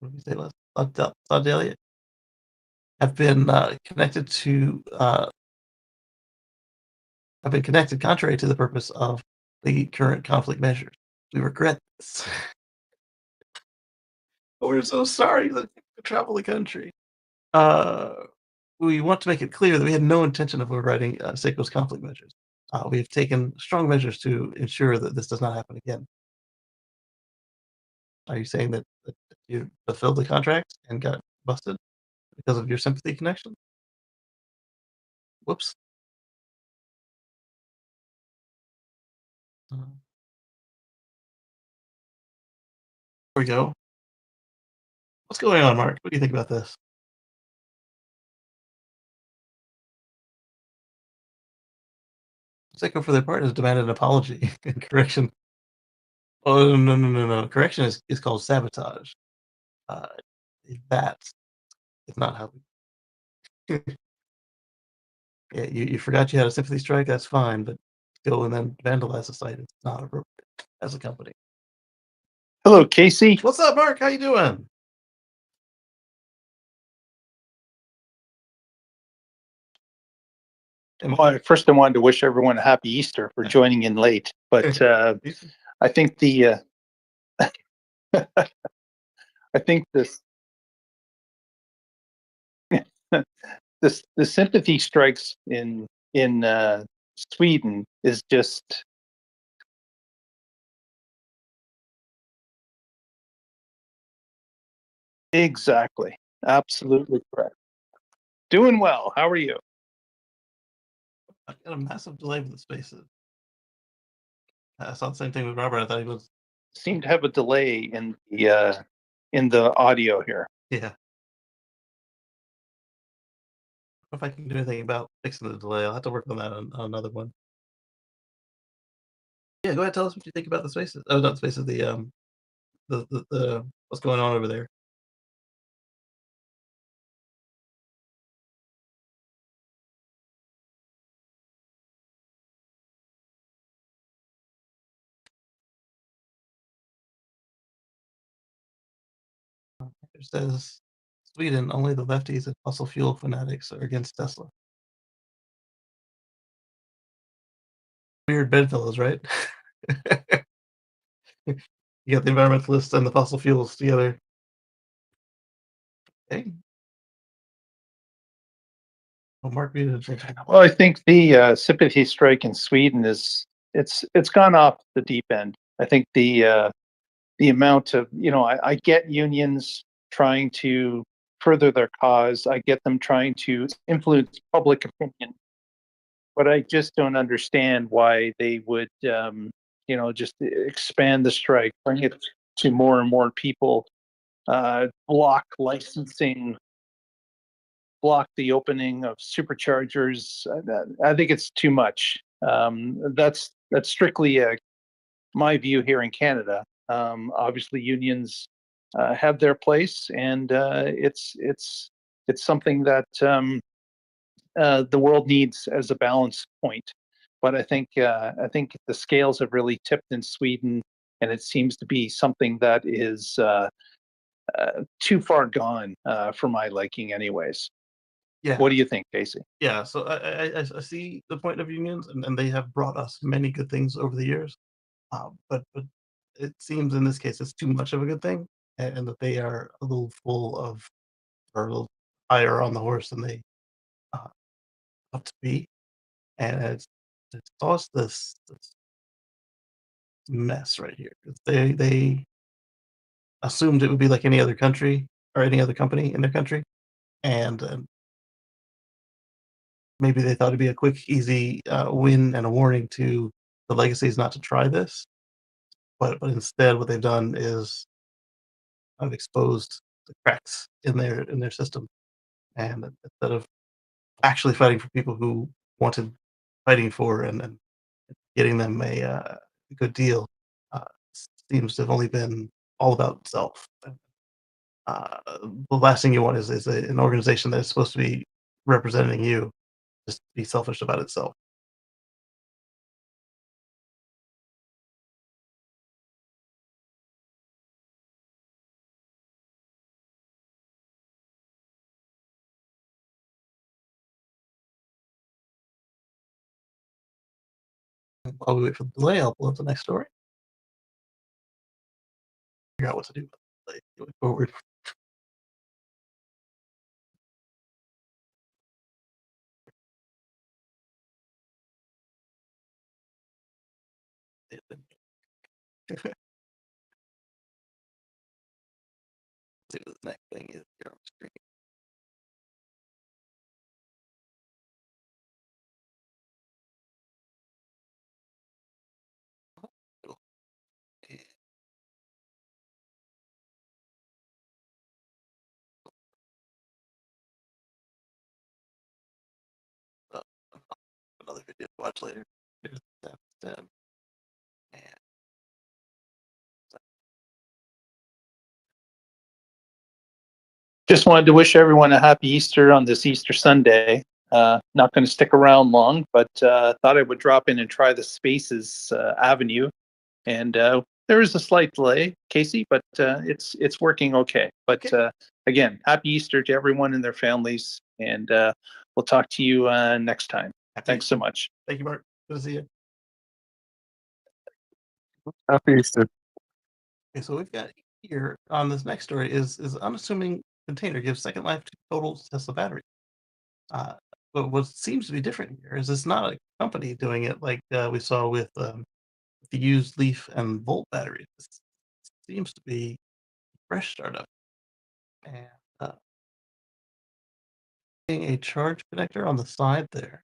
did we say last? Saudelia have been connected to have been connected contrary to the purpose of the current conflict measures. We regret this. We're so sorry that you travel the country. We want to make it clear that we had no intention of overriding Seiko's conflict measures. We have taken strong measures to ensure that this does not happen again. Are you saying that you fulfilled the contract and got busted because of your sympathy connection? Whoops. There we go. What's going on, Mark? What do you think about this? Seiko, for their part, has demanded an apology and correction. Oh, no. Correction is called sabotage. Uh, that is not how we. Yeah, you forgot you had a sympathy strike, that's fine, but go and then vandalize the site, it's not appropriate as a company. Hello, Kacey. What's up, Mark? How you doing? Well, first, I wanted to wish everyone a happy Easter for joining in late, but I think the I think this the sympathy strikes in Sweden is just exactly, absolutely correct. Doing well. How are you? I got a massive delay with the spaces. I saw the same thing with Robert. I thought he was. Seem to have a delay in the audio here. Yeah. If I can do anything about fixing the delay, I'll have to work on that on another one. Yeah, go ahead. Tell us what you think about the spaces. Oh, not the spaces. The what's going on over there. It says Sweden, only the lefties and fossil fuel fanatics are against Tesla. Weird bedfellows, right? You got the environmentalists and the fossil fuels together. Okay. Well, Mark muted. Well, I think the sympathy strike in Sweden it's gone off the deep end. I think the amount of I get unions trying to further their cause. I get them trying to influence public opinion, but I just don't understand why they would just expand the strike, bring it to more and more people, block licensing, block the opening of superchargers. I think it's too much. That's strictly my view here in Canada. Obviously, unions have their place, and it's something that the world needs as a balance point. But I think the scales have really tipped in Sweden, and it seems to be something that is too far gone for my liking, anyways. Yeah. What do you think, Casey? Yeah, so I see the point of unions, and they have brought us many good things over the years. But it seems in this case it's too much of a good thing, and that they are a little full of, or a little higher on the horse than they uh, ought to be, and it's caused this mess right here. 'Cause they assumed it would be like any other country or any other company in their country, and maybe they thought it'd be a quick, easy win and a warning to the legacies not to try this. But instead, what they've done is I've exposed the cracks in their system, and instead of actually fighting for people who wanted fighting for, and getting them a good deal, uh, seems to have only been all about self. Uh, the last thing you want is an organization that is supposed to be representing you just be selfish about itself. While we wait for the delay, I'll pull up the next story. Figure out what to do about the delay going forward. See what the next thing is here on the screen. Cool. And, uh, another video to watch later. Here's tab, and Just wanted to wish everyone a happy Easter on this Easter Sunday. Not going to stick around long, but thought I would drop in and try the Spaces Avenue. And there is a slight delay, Casey, but it's working okay. But Okay. Again, happy Easter to everyone and their families, and we'll talk to you next time. Thanks so much. Thank you, Mark. Good to see you. Happy Easter. Okay, so we've got here on this next story is unassuming container gives second life to total Tesla battery. Uh, but what seems to be different here is it's not a company doing it like we saw with the used Leaf and Volt batteries. It seems to be a fresh startup, and getting a charge connector on the side there.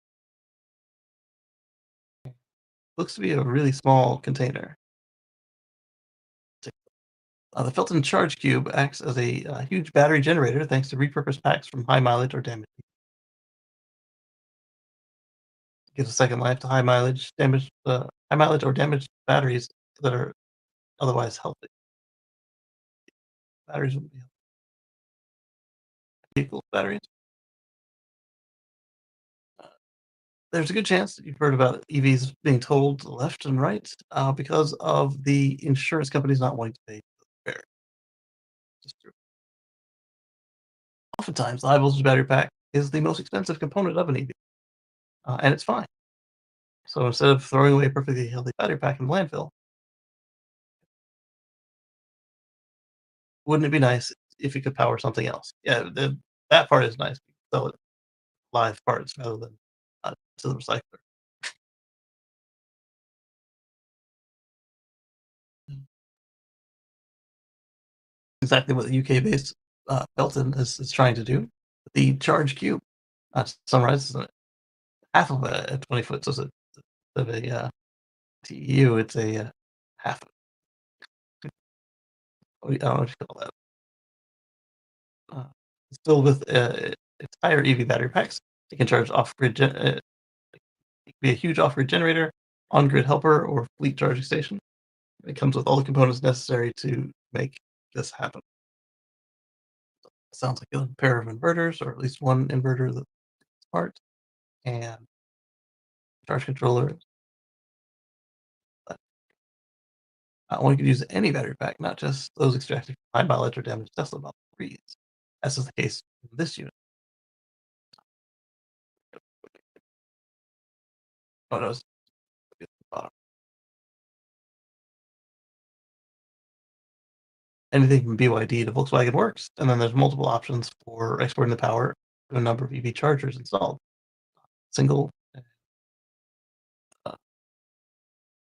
Looks to be a really small container. The Felton Charge Cube acts as a huge battery generator thanks to repurposed packs from high mileage or damaged. Gives a second life to high mileage, high mileage or damaged batteries that are otherwise healthy. Batteries wouldn't be healthy. Vehicle batteries. There's a good chance that you've heard about EVs being told left and right because of the insurance companies not wanting to pay for the repair. Just true. oftentimes the high voltage battery pack is the most expensive component of an EV, and it's fine. So instead of throwing away a perfectly healthy battery pack in the landfill, wouldn't it be nice if you could power something else? Yeah, that part is nice. Sell it live parts rather than to the recycler. Exactly what the UK-based Belton is trying to do. The Charge Cube, Sunrise, is half of a 20-foot, so it's of a TEU. It's a half. I don't know what you call that. It's filled with its higher EV battery packs. It can charge off-grid. It can be a huge off-grid generator, on-grid helper, or fleet charging station. It comes with all the components necessary to make this happen. Sounds like a pair of inverters, or at least one inverter that's part, and charge controller. One could use any battery pack, not just those extracted from high mileage or damaged Tesla Model 3s, as is the case in this unit. Oh, no, it's at the bottom. Anything from BYD to Volkswagen works, and then there's multiple options for exporting the power to a number of EV chargers installed. Single, uh,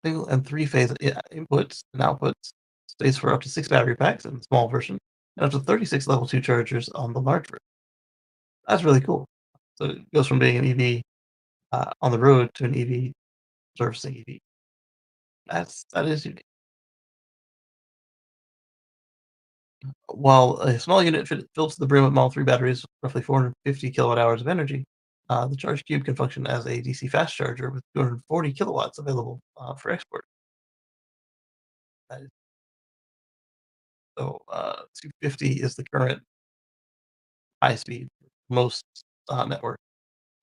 single and three-phase inputs and outputs, space for up to 6 battery packs in the small version, and up to 36 level 2 chargers on the large version. That's really cool. So it goes from being an EV on the road to an EV servicing EV. That is unique. While a small unit fills to the brim with Model 3 batteries, roughly 450 kilowatt hours of energy, the Charge Cube can function as a DC fast charger with 240 kilowatts available for export. That is, so 250 is the current high speed for most networks,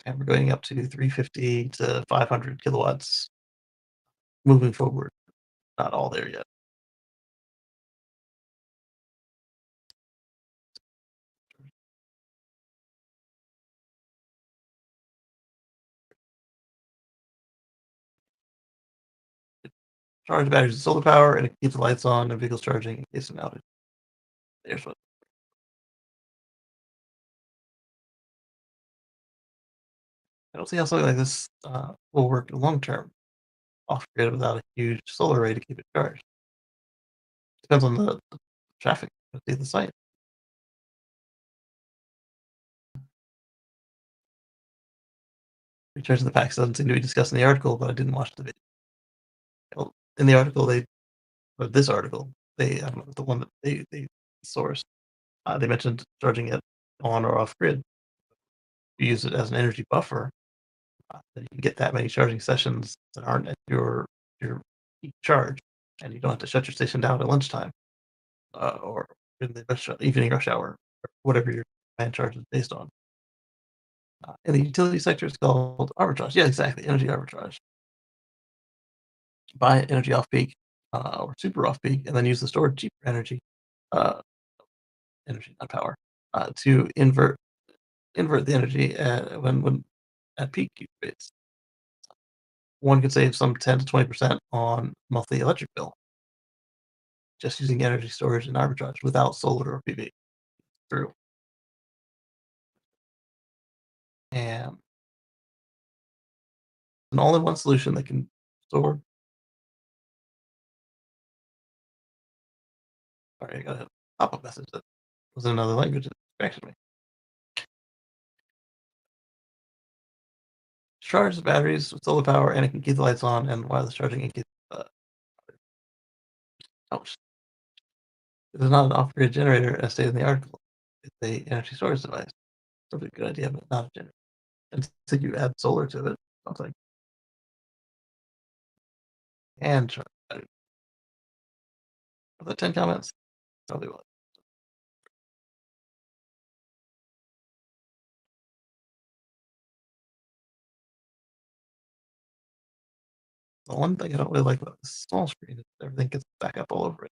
and we're going up to 350 to 500 kilowatts moving forward. Not all there yet. Charge the batteries with solar power, and it keeps the lights on and vehicles charging in case of an outage. There's what. I don't see how something like this will work long term off grid without a huge solar array to keep it charged. Depends on the traffic at the site. Recharging the packs doesn't seem to be discussed in the article, but I didn't watch the video. Well, in the article, or this article, I don't know, the one that they sourced, they mentioned charging it on or off grid. You use it as an energy buffer, then you can get that many charging sessions that aren't at your peak charge, and you don't have to shut your station down at lunchtime or in the evening rush hour, or whatever your demand charge is based on. In the utility sector, it's called arbitrage. Yeah, exactly, energy arbitrage. Buy energy off peak or super off peak, and then use the stored cheaper uh, energy, not power, to invert the energy when at peak use rates. One could save some 10 to 20% on monthly electric bill just using energy storage and arbitrage without solar or PV. True. And an all-in-one solution that can store. Sorry, I got a pop-up message that was in another language that distracted me. Charge the batteries with solar power, and it can keep the lights on and wireless charging and keep. Ouch. It is not an off-grid generator, as stated in the article. It's a energy storage device. Probably a good idea, but not a generator. Until you add solar to it, something. And charge the battery. Are there 10 comments? Probably was. The one thing I don't really like about this small screen is everything gets back up all over it.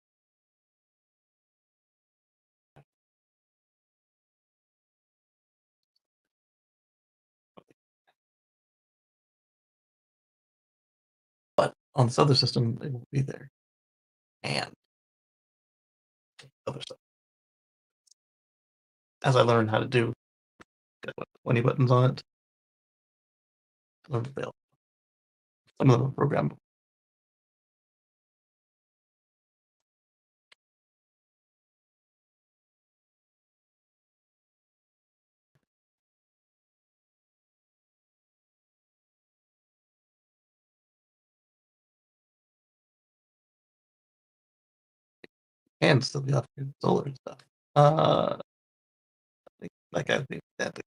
on this other system, it won't be there. And other stuff. As I learn how to do, got 20 buttons on it. Some of them are programmable. And still be offering solar and stuff. I think that guy would be that.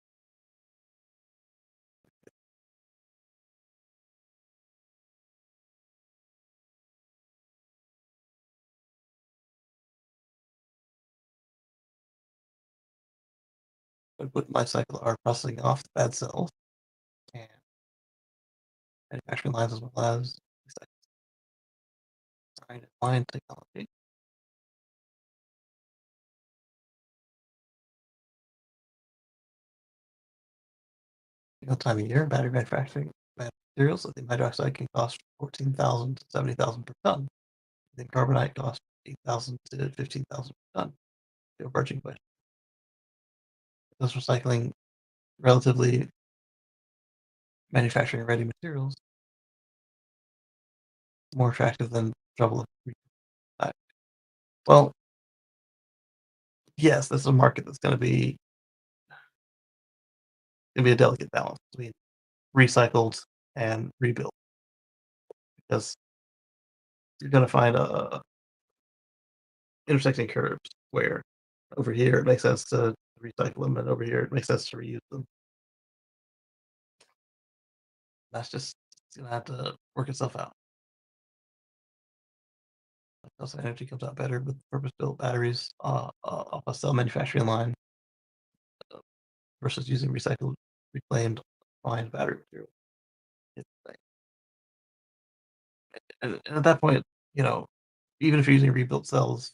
I put life cycle are processing off the bad cells and manufacturing lines as well as design and line technology. Time of year, battery manufacturing materials, lithium hydroxide can cost 14,000 to 70,000 per ton. Lithium carbonate costs 8,000 to 15,000 per ton. The overarching question. Those recycling relatively manufacturing ready materials more attractive than trouble of. Well, yes, that's a market that's going to be a delicate balance between recycled and rebuilt, because you're going to find a intersecting curves where over here it makes sense to recycle them, and over here it makes sense to reuse them. That's just going to have to work itself out. Also, energy comes out better with purpose-built batteries off a cell manufacturing line versus using recycled, reclaimed, fine battery material. And at that point, even if you're using rebuilt cells,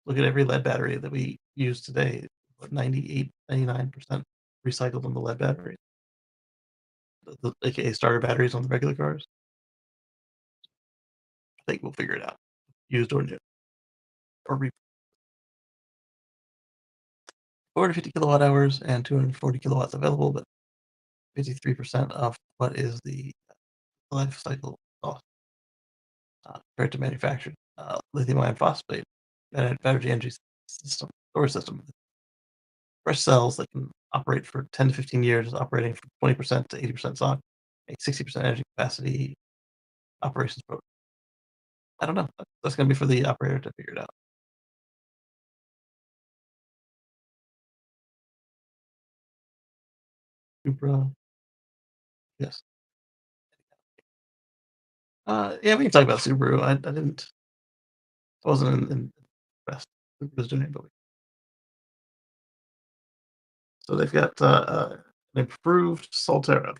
look at every lead battery that we use today. 98, 99% recycled on the lead battery, the aka starter batteries on the regular cars. I think we'll figure it out, used or new, or 450 kilowatt hours and 240 kilowatts available, but 53% of what is the life cycle cost compared to manufactured lithium iron phosphate battery energy system, storage system. Fresh cells that can operate for 10 to 15 years, operating from 20% to 80% stock, a 60% energy capacity operations program. I don't know. That's going to be for the operator to figure it out. Supra. Yes. Yeah, we can talk about Subaru. I didn't. I wasn't in best Subaru was doing, but so they've got an improved Solterra.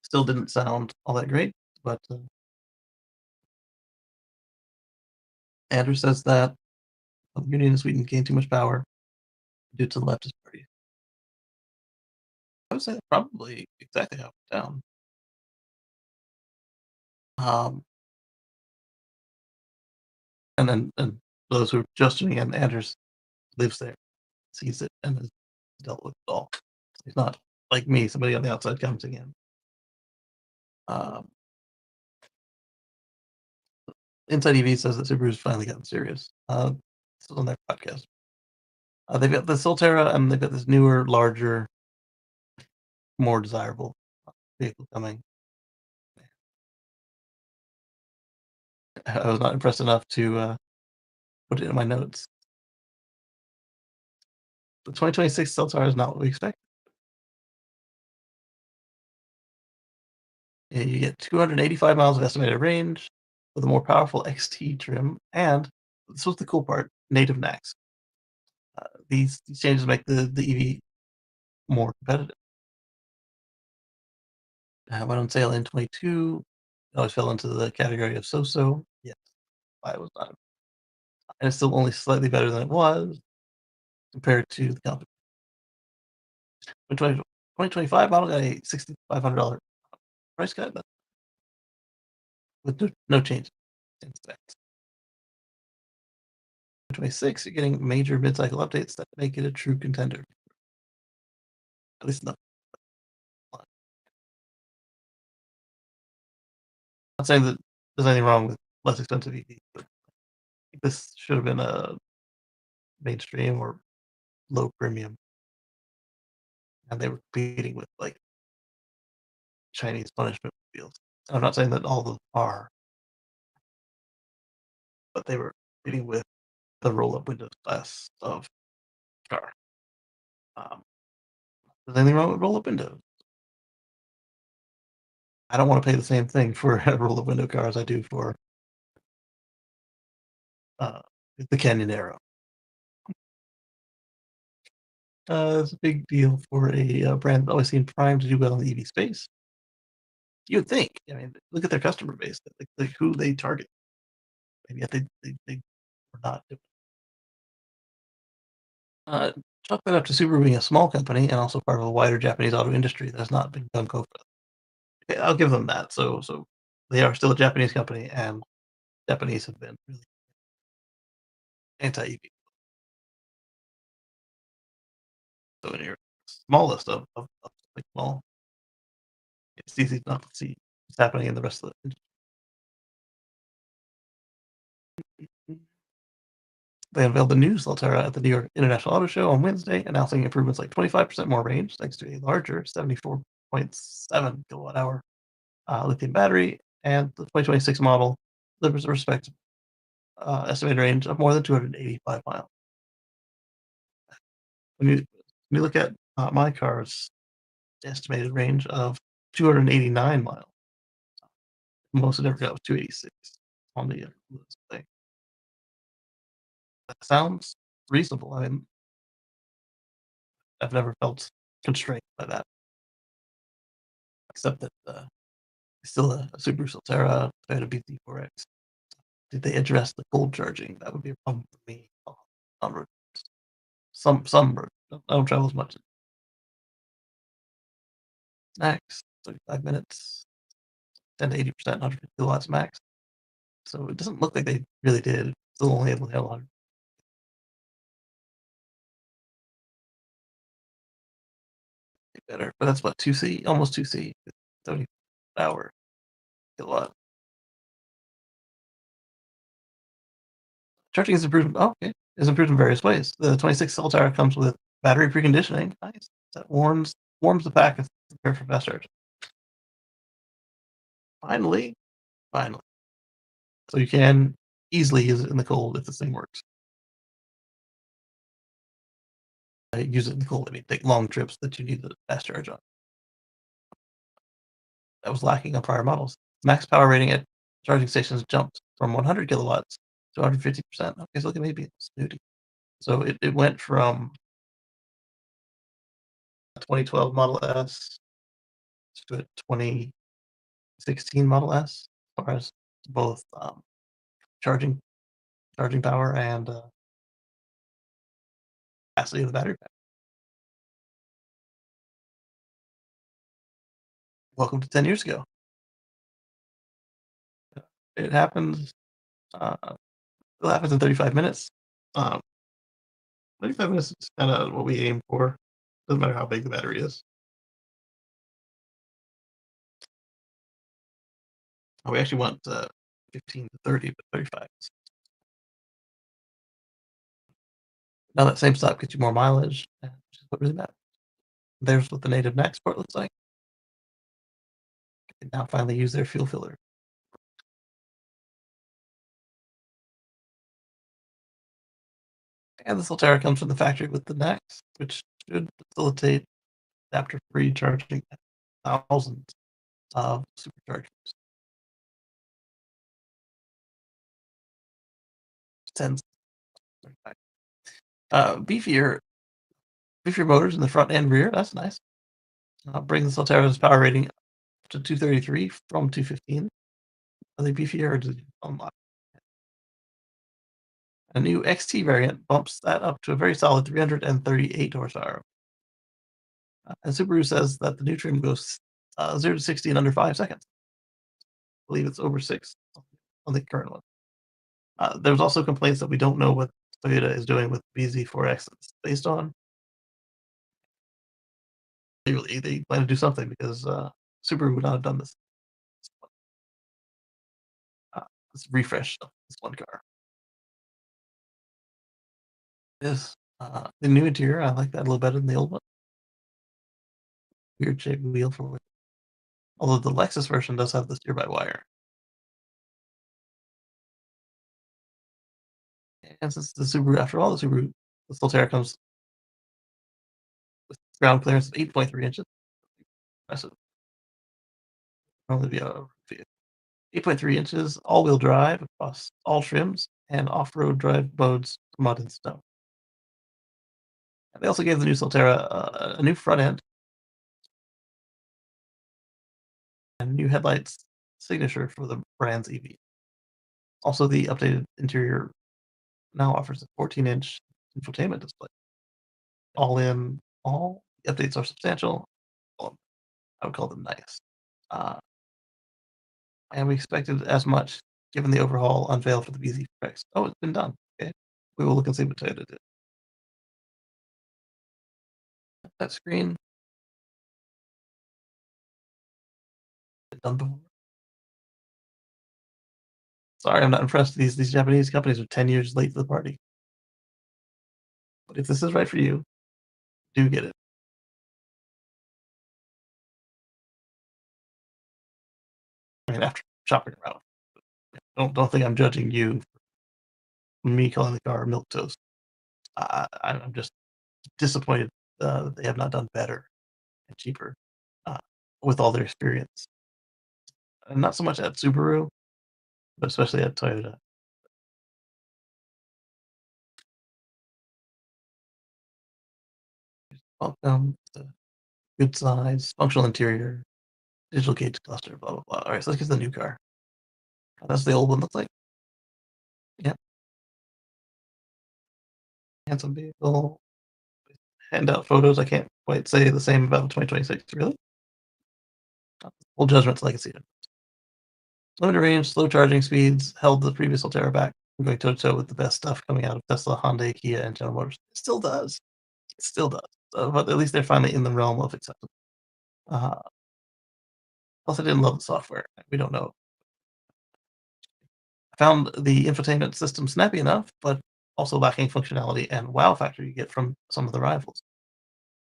Still didn't sound all that great, but Andrew says that the Union in Sweden gained too much power due to the leftist party. I would say that's probably exactly how it went down. And those who are just tuning in, Anders lives there, sees it, and has dealt with it all. He's not like me, somebody on the outside commenting in. Inside EV says that Subaru's finally gotten serious. This is on their podcast. They've got the Solterra, and they've got this newer, larger, more desirable vehicle coming. I was not impressed enough to put it in my notes. The 2026 Solterra is not what we expect. You get 285 miles of estimated range with a more powerful XT trim, and this was the cool part: native NACS. These changes make the EV more competitive. Went on sale in 22. It always fell into the category of so-so. Yes, I was not, and it's still only slightly better than it was compared to the company. 2025 model got a $6,500 price cut. with no change in specs. 26, you're getting major mid-cycle updates that make it a true contender. At least not. Not saying that there's anything wrong with less expensive EVs, but this should have been a mainstream or low premium, and they were competing with like Chinese punishment wheels. I'm not saying that all of them are, but they were competing with the roll-up windows class of car. There's anything wrong with roll-up windows? I don't want to pay the same thing for a roll-up window car as I do for the Canyon Arrow. It's a big deal for a brand that always seemed primed to do well in the EV space. You would think. I mean, look at their customer base, like who they target, and yet they were not doing. Chalk that up to Subaru being a small company and also part of a wider Japanese auto industry that has not been done for. Okay, I'll give them that. So they are still a Japanese company, and Japanese have been really anti-EV. So in your smallest of like small, it's easy not to see what's happening in the rest of the industry. They unveiled the new Solterra at the New York International Auto Show on Wednesday, announcing improvements like 25% more range thanks to a larger 74.7 kilowatt hour lithium battery, and the 2026 model delivers a respective estimated range of more than 285 miles. When you look at my car's estimated range of 289 miles, most it ever got was 286 on the thing. That sounds reasonable. I mean, I've never felt constrained by that, except that still a Subaru Solterra, Toyota BZ4X. Did they address the cold charging? That would be a problem for me on road. Some roads. I don't travel as much. Max 35 minutes, 10 to 80%, 150 kilowatts max. So it doesn't look like they really did. Still only able to hit 100. Better, but that's what 2C, almost 2C, 70 hour kilowatt. Charging is improved. Oh, okay, is improved in various ways. The 26 cell tower comes with battery preconditioning. Nice. That warms the pack as prepared for fast charging. Finally. So you can easily use it in the cold if this thing works. Use it in the cold. I mean, take long trips that you need the fast charge on. That was lacking on prior models. Max power rating at charging stations jumped from 100 kilowatts to 150%. Okay, so look at maybe snooty. So it went from 2012 Model S to a 2016 Model S, as far as both charging power and capacity of the battery pack. Welcome to 10 years ago. It happens. It happens in 35 minutes. 35 minutes is kind of what we aim for. Doesn't matter how big the battery is. We actually want 15 to 30, but 35. Now that same stop gets you more mileage, which is what really matters. There's what the native NAC port looks like. They can now finally use their fuel filler. And the Solterra comes from the factory with the NACs, which should facilitate adapter-free charging at thousands of superchargers. Tens. Beefier motors in the front and rear. That's nice. Brings the Solterra's power rating up to 233 from 215. Are they beefier or do they unlock? A new XT variant bumps that up to a very solid 338 horsepower. And Subaru says that the new trim goes 0 to 60 in under 5 seconds. believe it's over 6 on the current one. There's also complaints that we don't know what Toyota is doing with BZ4X it's based on. They plan to do something because Subaru would not have done this. This refresh of this one car. The new interior, I like that a little better than the old one. Weird shaped wheel for it. Although the Lexus version does have the steer-by-wire. And since the Subaru, after all, the Solterra comes with ground clearance of 8.3 inches. Impressive. Only be a 8.3 inches, all-wheel drive across all trims, and off-road drive modes for mud and snow. And they also gave the new Solterra a new front end and new headlights signature for the brand's EV. Also, the updated interior now offers a 14-inch infotainment display. All the updates are substantial. Well, I would call them nice. And we expected as much given the overhaul unveiled for the BZ4X. Oh, it's been done. Okay. We will look and see what Toyota did. That screen. Been done before. Sorry, I'm not impressed. These Japanese companies are 10 years late to the party. But if this is right for you, do get it. I mean, after shopping around, don't think I'm judging you for me calling the car milk toast. I'm just disappointed that they have not done better and cheaper uh, with all their experience. And not so much at Subaru, but especially at Toyota. Welcome to good size, functional interior, digital gauge cluster, blah blah blah. All right, so let's get to the new car. That's the old one looks like. Yep, handsome vehicle. Hand out photos. I can't quite say the same about the 2026. Really, full judgment's legacy. Limited range, slow charging speeds held the previous Altera back from going toe to toe with the best stuff coming out of Tesla, Hyundai, Kia, and General Motors. It still does. It still does. But at least they're finally in the realm of acceptable. Uh, Plus, I didn't love the software. We don't know. I found the infotainment system snappy enough, but also lacking functionality and wow factor you get from some of the rivals.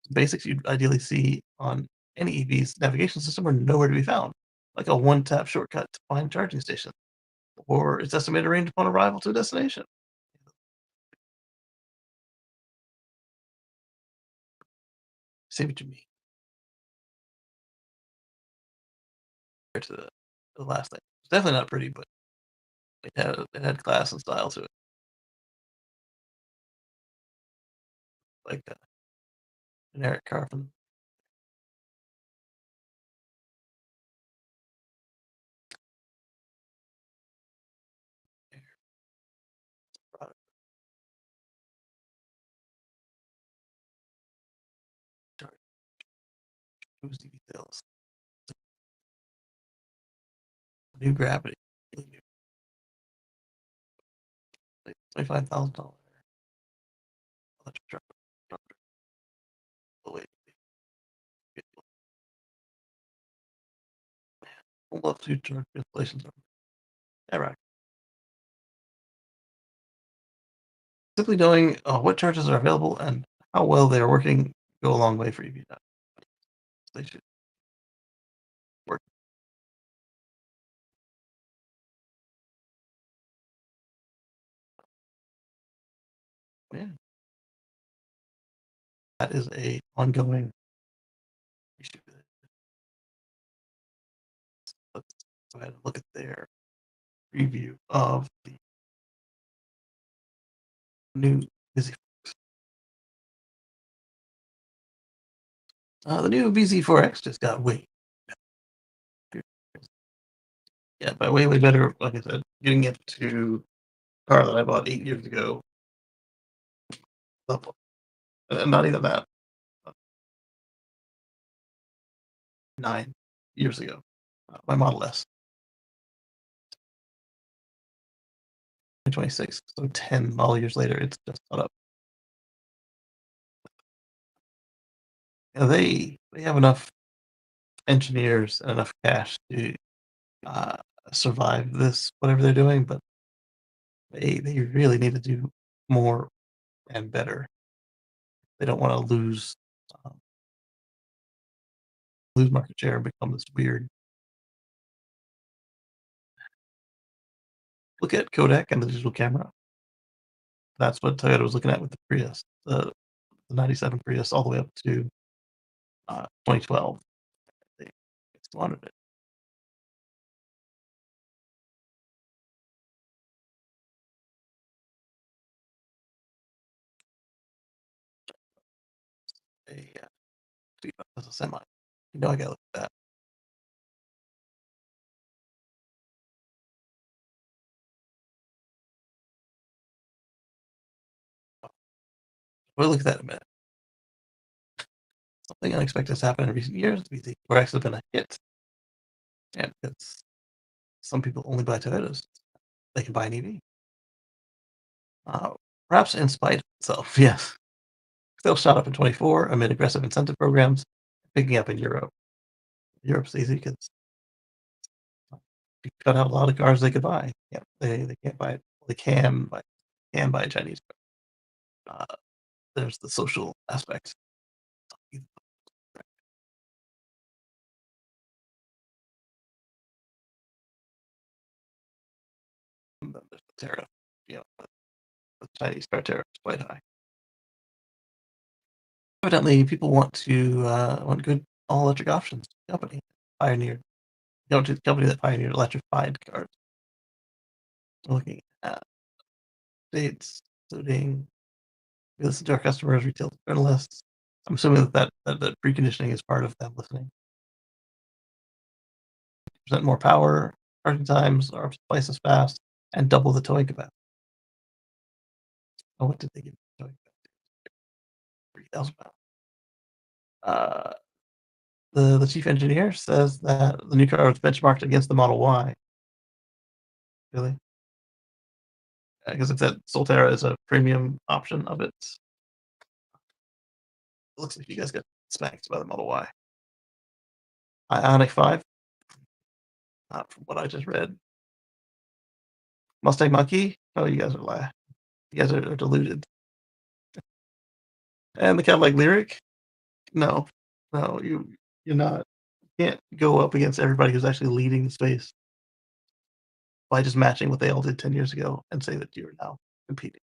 The basics you'd ideally see on any EV's navigation system are nowhere to be found, like a one-tap shortcut to find charging station, or its estimated range upon arrival to a destination. See what you mean. Compared to the last thing. It's definitely not pretty, but it had class and style to it. Like a generic car from product. Who's the details? New gravity. Like $25,000 electric truck. Oh, wait. I'd love to charge installations. Yeah, right. Simply knowing what charges are available and how well they are working go a long way for EV. They should work. Yeah. That is a ongoing issue. Let's go ahead and look at their preview of the new Busy. The new BZ4X just got way. Yeah, by way better. Like I said, getting it to a car that I bought 8 years ago. Not even that. 9 years ago. My Model S. 2026. So 10 model years later, it's just caught up. They have enough engineers and enough cash to survive this, whatever they're doing, but they really need to do more and better. They don't want to um, lose market share and become this weird. Look at Kodak and the digital camera. That's what Toyota was looking at with the Prius, the 97 Prius, all the way up to 2012. They wanted it. That's a semi. You know, I gotta look at that. We'll look at that in a minute. Something unexpected has happened in recent years. The Forex has been a hit, and it's some people only buy Toyotas. They can buy an EV. Perhaps in spite of itself, yes. Still shot up in 24 amid aggressive incentive programs, picking up in Europe. Europe's easy because you cut out a lot of cars they could buy. Yeah, they can't buy it. They can buy a Chinese car. There's the social aspect. And then there's the tariff. You know, the Chinese car tariff is quite high. Evidently, people want good all electric options. Company pioneered, go to the company that pioneered electrified cars. Looking at states, including we listen to our customers, retail journalists. I'm assuming that preconditioning is part of them listening. Percent more power, charging times are twice as fast, and double the towing capacity. Oh, what did they give towing capacity? 3,000 pounds. The chief engineer says that the new car was benchmarked against the Model Y. Really? Because it said Solterra is a premium option of it. It looks like you guys got spanked by the Model Y. Ionic 5, not from what I just read. Mustang Monkey, oh, you guys are lying. You guys are deluded. And the Cadillac Lyric, no, you're not. You can't go up against everybody who's actually leading the space by just matching what they all did 10 years ago and say that you're now competing.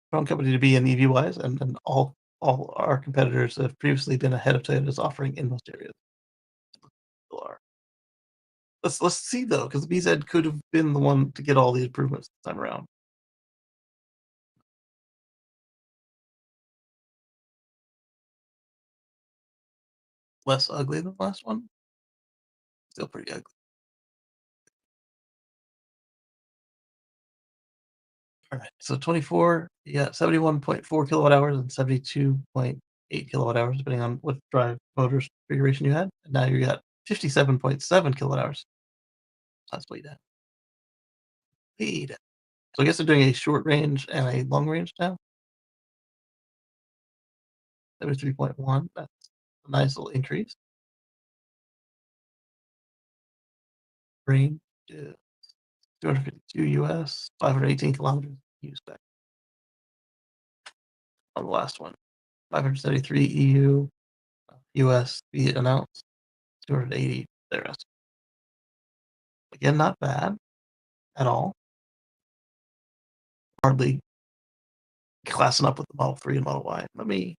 Strong company to be in EV wise, and all our competitors have previously been ahead of Toyota's offering in most areas. Still are. Let's see though, because the BZ could have been the one to get all the improvements this time around. Less ugly than the last one. Still pretty ugly. All right, so 24, you got 71.4 kilowatt hours and 72.8 kilowatt hours, depending on what drive motors configuration you had. And now you got 57.7 kilowatt hours. That's way down. Way down. So I guess they're doing a short range and a long range now. 73.1. That's a nice little increase. Range is 252 US, 518 kilometers US back on the last one. 573 EU, US be announced, 280 the rest. Again, not bad at all. Hardly classing up with the Model 3 and Model Y. Let me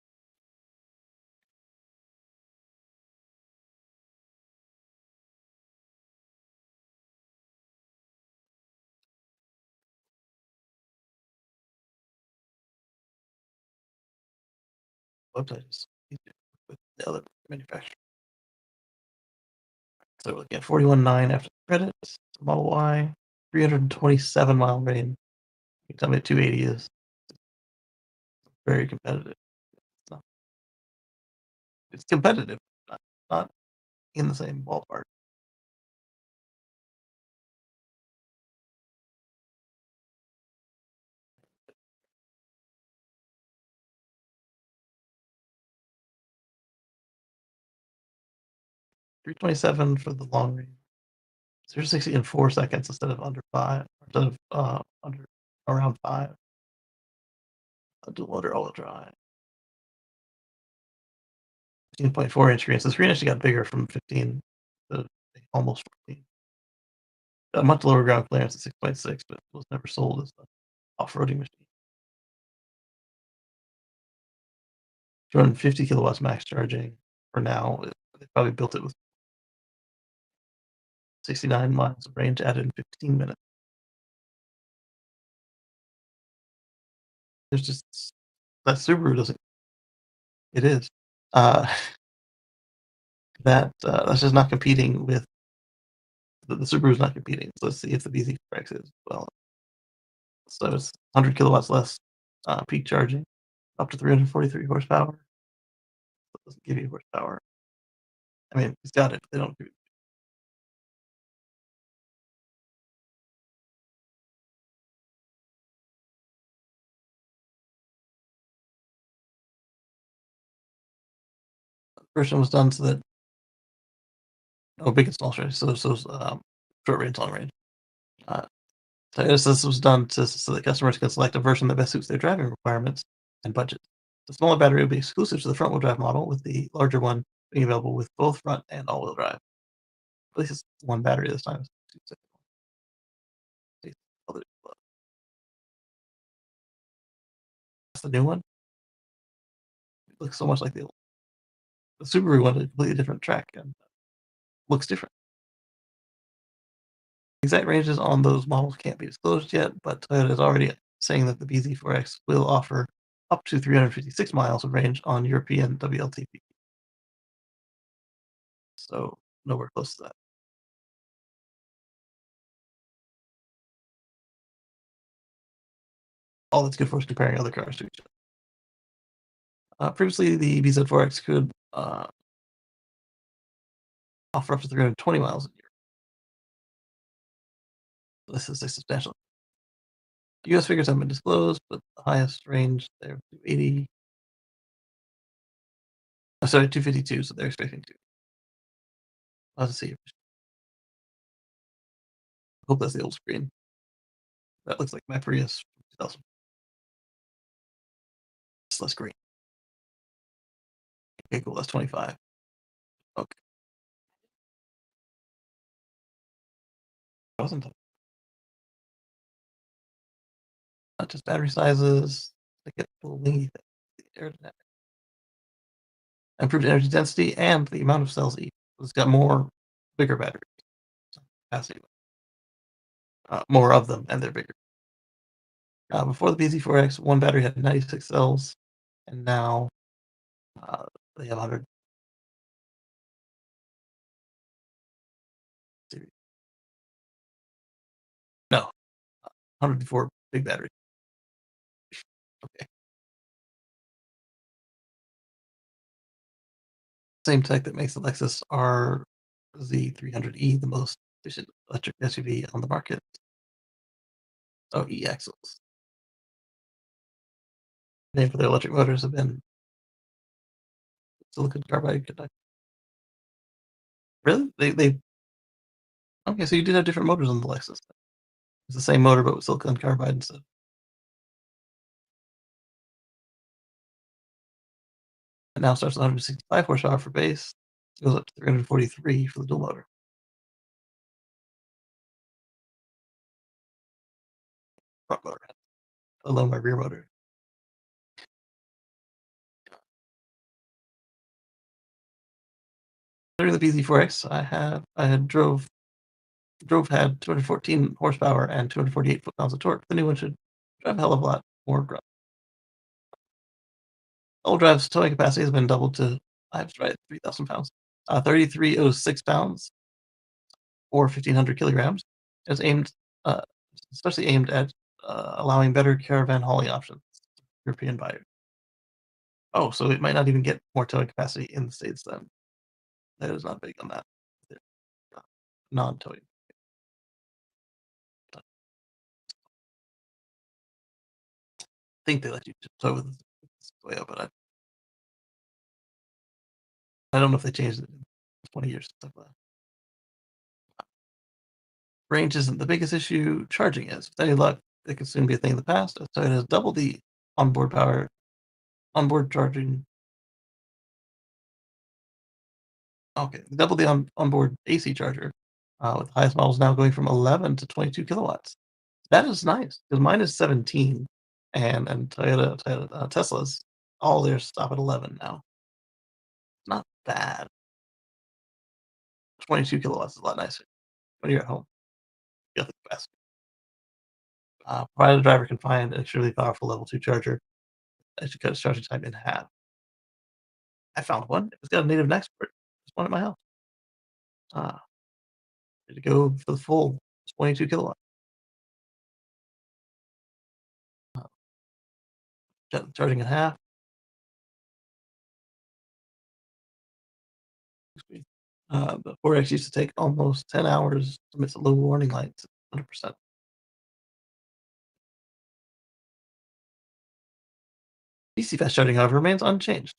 websites with the other manufacturer. So we're looking at 41.9 after the credits. Model Y, 327 mile range. You can tell me 280 is very competitive. It's competitive, not in the same ballpark. $327 for the long range. 0-60 in 4 seconds instead of under 5, instead of under around 5. A dual motor all-wheel drive. 15.4-inch screen. So the screen actually got bigger from 15 to almost 14. Got a much lower ground clearance at 6.6, but was never sold as an off-roading machine. 250 kilowatts max charging for now. They probably built it with 69 miles of range added in 15 minutes. There's just that Subaru doesn't. It is. That's just not competing with the Subaru's not competing. So let's see if the BZ4X is as well. So it's 100 kilowatts less peak charging, up to 343 horsepower. That doesn't give you horsepower. I mean, it's got it, but they don't give you. The version was done so that big and small range. So short range, long range. So this was done so that customers can select a version that best suits their driving requirements and budget. The smaller battery will be exclusive to the front-wheel drive model, with the larger one being available with both front and all-wheel drive. At least it's one battery this time. That's the new one. It looks so much like the old. The Subaru one, a completely different track and looks different. Exact ranges on those models can't be disclosed yet, but Toyota is already saying that the BZ4X will offer up to 356 miles of range on European WLTP. So nowhere close to that. All that's good for is comparing other cars to each other. Previously, the BZ4X could offer up to 320 miles a year. This is a substantial. US figures haven't been disclosed, but the highest range there 280. Oh, sorry, 252. So they're expecting to. Let's see. I hope that's the old screen. That looks like my Prius 2000. It's less green. Okay, cool. That's 25. Okay. Wasn't not just battery sizes. They get a little wingy thing. The aerodynamic. Improved energy density and the amount of cells each. It's got more bigger batteries. Capacity. More of them, and they're bigger. Before the BZ4X, one battery had 96 cells, and now they have 100. No, 104 big battery. Okay. Same tech that makes the Lexus RZ300E the most efficient electric SUV on the market. Oh, e-axles. Name for their electric motors have been silicon carbide conductor. Really? They okay, so you did have different motors on the Lexus. It's the same motor but with silicon carbide instead. It now starts at 165 horsepower for base. It goes up to 343 for the dual motor. Front motor, along my rear motor. During the BZ4X, I had drove had 214 horsepower and 248 foot-pounds of torque. The new one should drive a hell of a lot more grunt. All drive's towing capacity has been doubled to, I have to try it, 3,000 pounds. 3,306 pounds or 1,500 kilograms. It's aimed, especially aimed at allowing better caravan hauling options to European buyers. Oh, so it might not even get more towing capacity in the States then. Toyota's not big on that. They're non-towing. I think they let you tow with Toyota, but I don't know if they changed it in 20 years. Stuff like that. Range isn't the biggest issue. Charging is. With any luck, it could soon be a thing of the past. Toyota has doubled the onboard power, onboard charging. Okay, double the onboard AC charger, with the highest models now going from 11 to 22 kilowatts. That is nice because mine is 17, and Teslas, all theirs stop at 11 now. Not bad. 22 kilowatts is a lot nicer when you're at home. You got the capacity. Provided the driver can find an extremely powerful level 2 charger, that should cut its charging time in half. I found one. It's got a native next port. There's one at my house. Ready to go for the full 22 kilowatts. Charging in half. The 4X used to take almost 10 hours to miss a low warning light to 100%. DC fast charging, however, remains unchanged.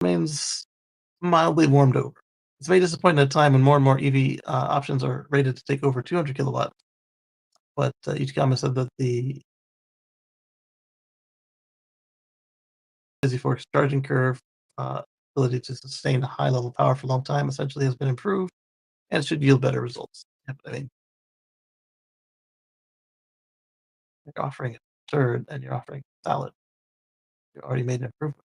Remains mildly warmed over. It's very disappointing at a time when more and more EV options are rated to take over 200 kilowatts. But each comment said that the Busy Fork's charging curve ability to sustain a high level of power for a long time essentially has been improved and should yield better results. Yeah, but I mean, you're offering a turd and you're offering salad. You already made an improvement.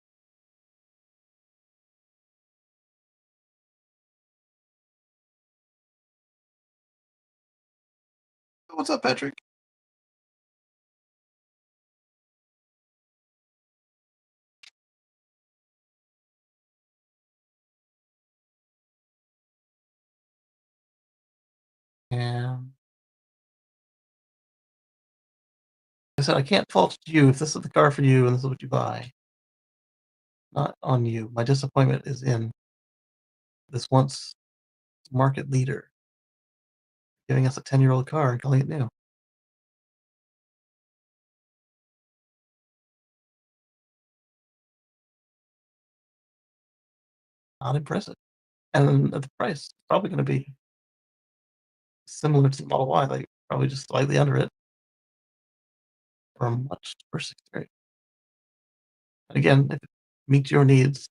What's up, Patrick? And I said, I can't fault you if this is the car for you and this is what you buy. Not on you. My disappointment is in this once market leader giving us a 10-year-old car and calling it new. Not impressive. And the price is probably going to be similar to the Model Y, like probably just slightly under it for a much worse experience. And again, if it meets your needs,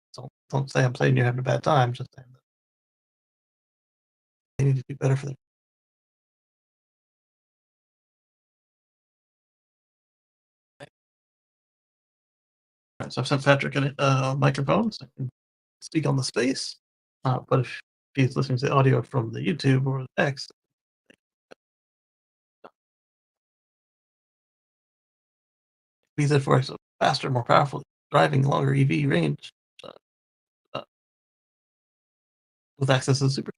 don't say I'm saying you're having a bad time. Just saying that they need to do better for them. All right, so I've sent Patrick a microphone so I can speak on the space. But if he's listening to the audio from the YouTube or the text, he said for a faster, more powerful driving, longer EV range with access to the super.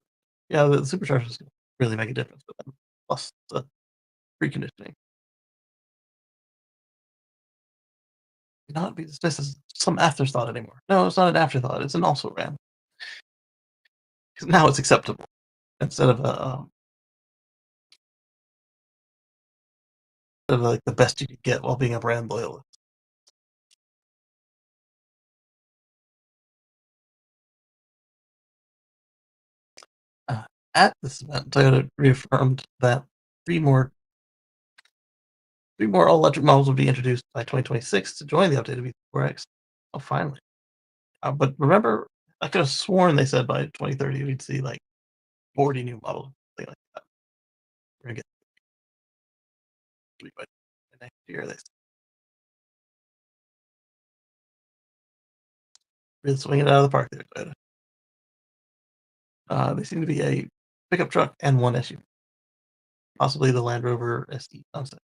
Yeah, the supercharger is going to really make a difference for them. Plus the preconditioning. Not be dismissed as some afterthought anymore. No, it's not an afterthought. It's an also ran. Because now it's acceptable instead of like the best you could get while being a brand loyalist. At this event, Toyota reaffirmed that three more all-electric models will be introduced by 2026 to join the updated V4X. Oh, finally. But remember, I could have sworn they said by 2030 we'd see like 40 new models, something like that. We're gonna get by next year. They really swing it out of the park there, Toyota. They seem to be a pickup truck and one SUV, possibly the Land Rover SE concept.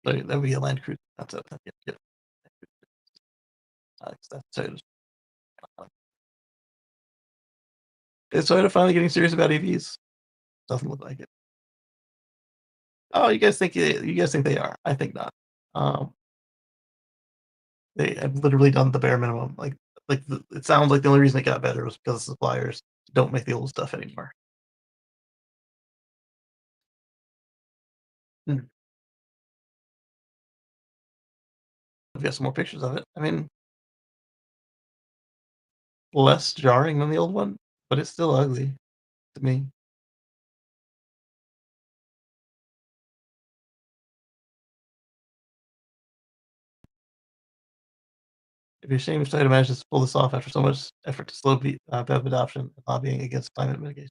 That would be a Land Cruiser concept. Yeah. That's Toyota's. Is Toyota finally getting serious about EVs? Doesn't look like it. Oh, you guys think they are? I think not. They have literally done the bare minimum. It sounds like the only reason it got better was because the suppliers don't make the old stuff anymore. Hmm. I've got some more pictures of it. I mean, less jarring than the old one, but it's still ugly to me. It'd be a shame if Toyota manages to pull this off after so much effort to slow BEV adoption and lobbying against climate mitigation.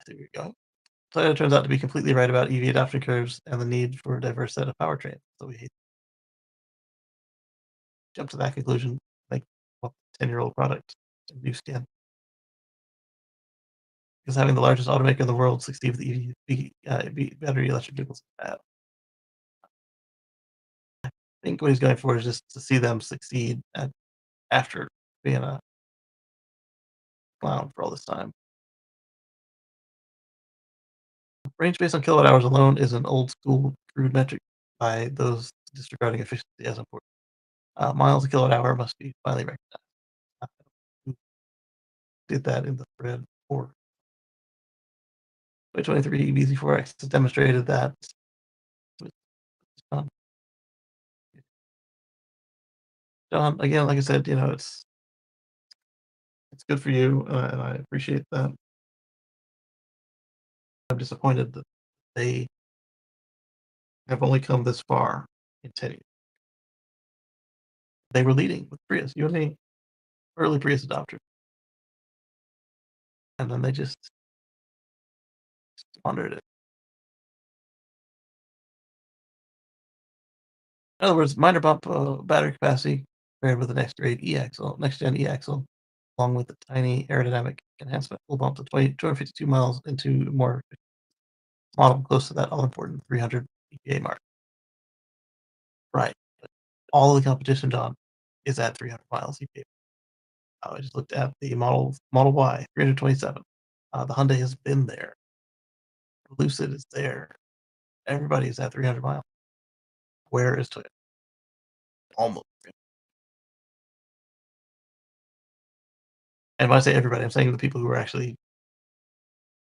There we go. Toyota turns out to be completely right about EV adoption curves and the need for a diverse set of powertrains. So we jump to that conclusion, like 10-year-old product, new skin. Because having the largest automaker in the world succeed with battery electric vehicles is bad. I think what he's going for is just to see them succeed after being a clown for all this time. Range based on kilowatt hours alone is an old school crude metric by those disregarding efficiency as important. Miles a kilowatt hour must be finally recognized. Who did that in the thread for 2023 BZ4X has demonstrated that. John, again, like I said, it's good for you, and I appreciate that. I'm disappointed that they have only come this far in 10 years. They were leading with Prius. You and me, early Prius adopters. And then they just squandered it. In other words, minor bump battery capacity paired with the next gen e-axle, along with the tiny aerodynamic enhancement, will bump to 252 miles into more model close to that all-important 300 EPA mark. Right. But all of the competition, John, is at 300 miles EPA. I just looked at the Model Y, 327. The Hyundai has been there. Lucid is there. Everybody is at 300 miles. Where is Toyota? Almost. And when I say everybody, I'm saying the people who are actually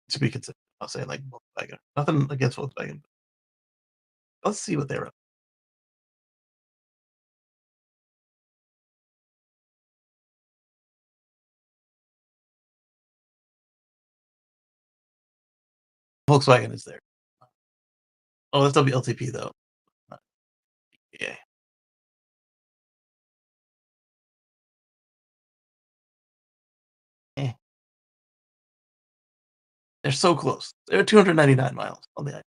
to be considered. I'm not saying like Volkswagen. Nothing against Volkswagen. Let's see what they're up. Volkswagen is there. Oh, that's WLTP though. Yeah. Eh. They're so close. They're 299 miles on the.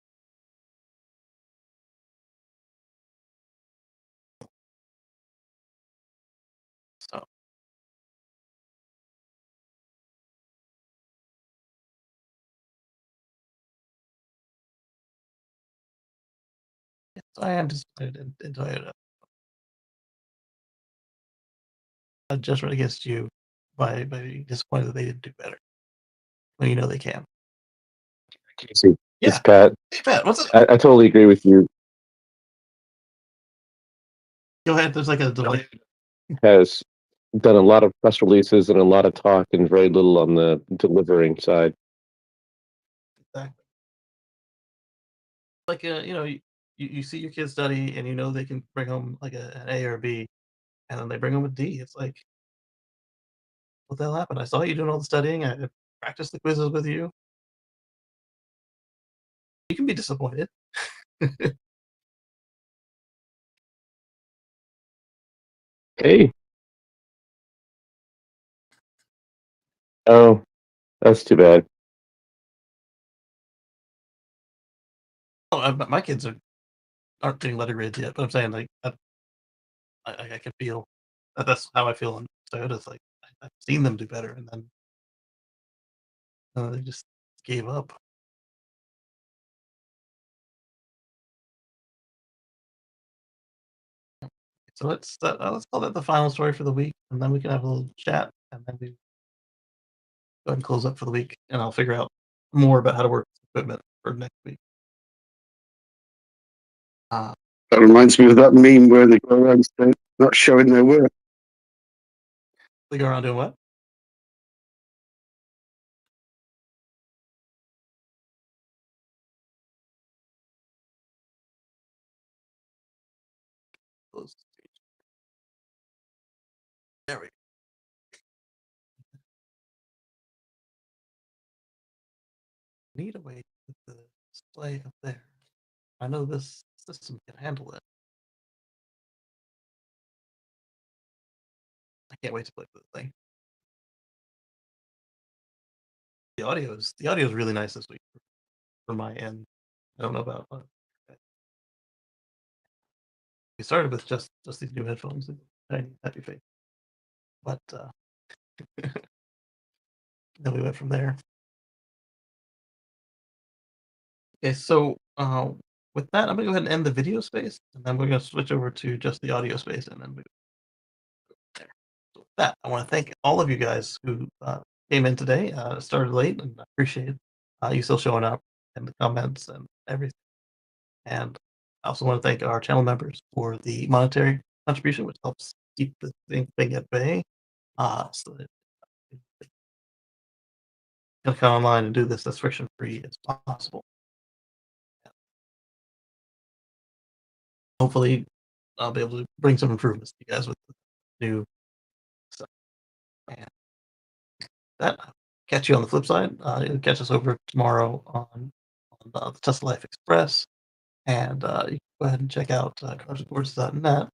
So yes, I am disappointed in Toyota. A judgment against you by being disappointed that they didn't do better. When you know they can. Casey, Yeah. it's Pat. Hey, Pat, what's up? I totally agree with you. Go ahead. There's like a delay. Has done a lot of press releases and a lot of talk and very little on the delivering side. Exactly. Like you see your kids study and you know they can bring home like an A or a B, and then they bring home a D. It's like, what the hell happened? I saw you doing all the studying. I practiced the quizzes with you. You can be disappointed. Hey. Oh, that's too bad. Oh, my kids aren't doing letter grades yet, but I'm saying like I can feel that's how I feel on Toyotas. Like I've seen them do better, and then they just gave up. So let's call that the final story for the week, and then we can have a little chat, and then we go ahead and close up for the week, and I'll figure out more about how to work with equipment for next week. That reminds me of that meme where they go around not showing their work. They go around doing what? There we go. Need a way to put the display up there. I know this system can handle it. I can't wait to play with the thing. The audio is really nice this week for my end. I don't know about we started with just these new headphones and tiny happy face, but then we went from there. Okay, so with that, I'm gonna go ahead and end the video space, and then we're gonna switch over to just the audio space, and then we go there. So with that, I want to thank all of you guys who came in today. Started late, and I appreciate you still showing up and the comments and everything. And I also want to thank our channel members for the monetary contribution, which helps keep the thing at bay. So that you can come online and do this as friction free as possible. Hopefully, I'll be able to bring some improvements to you guys with the new stuff. And that, catch you on the flip side. You'll catch us over tomorrow on the Tesla Life Express. And you can go ahead and check out garageboards.net.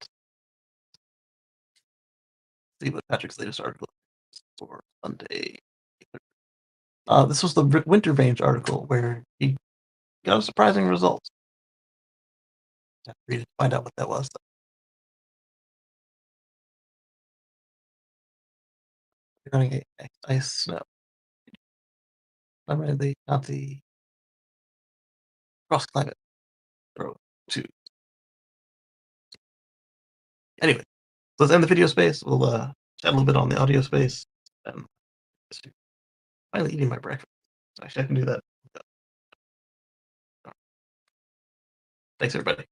See what Patrick's latest article is for Sunday. This was the winter range article where he got a surprising result. I have to read it to find out what that was. We're running a ice snow. Not the cross climate throw to. Anyway, let's end the video space. We'll chat a little bit on the audio space. Finally eating my breakfast. Actually, I can do that. Thanks, everybody.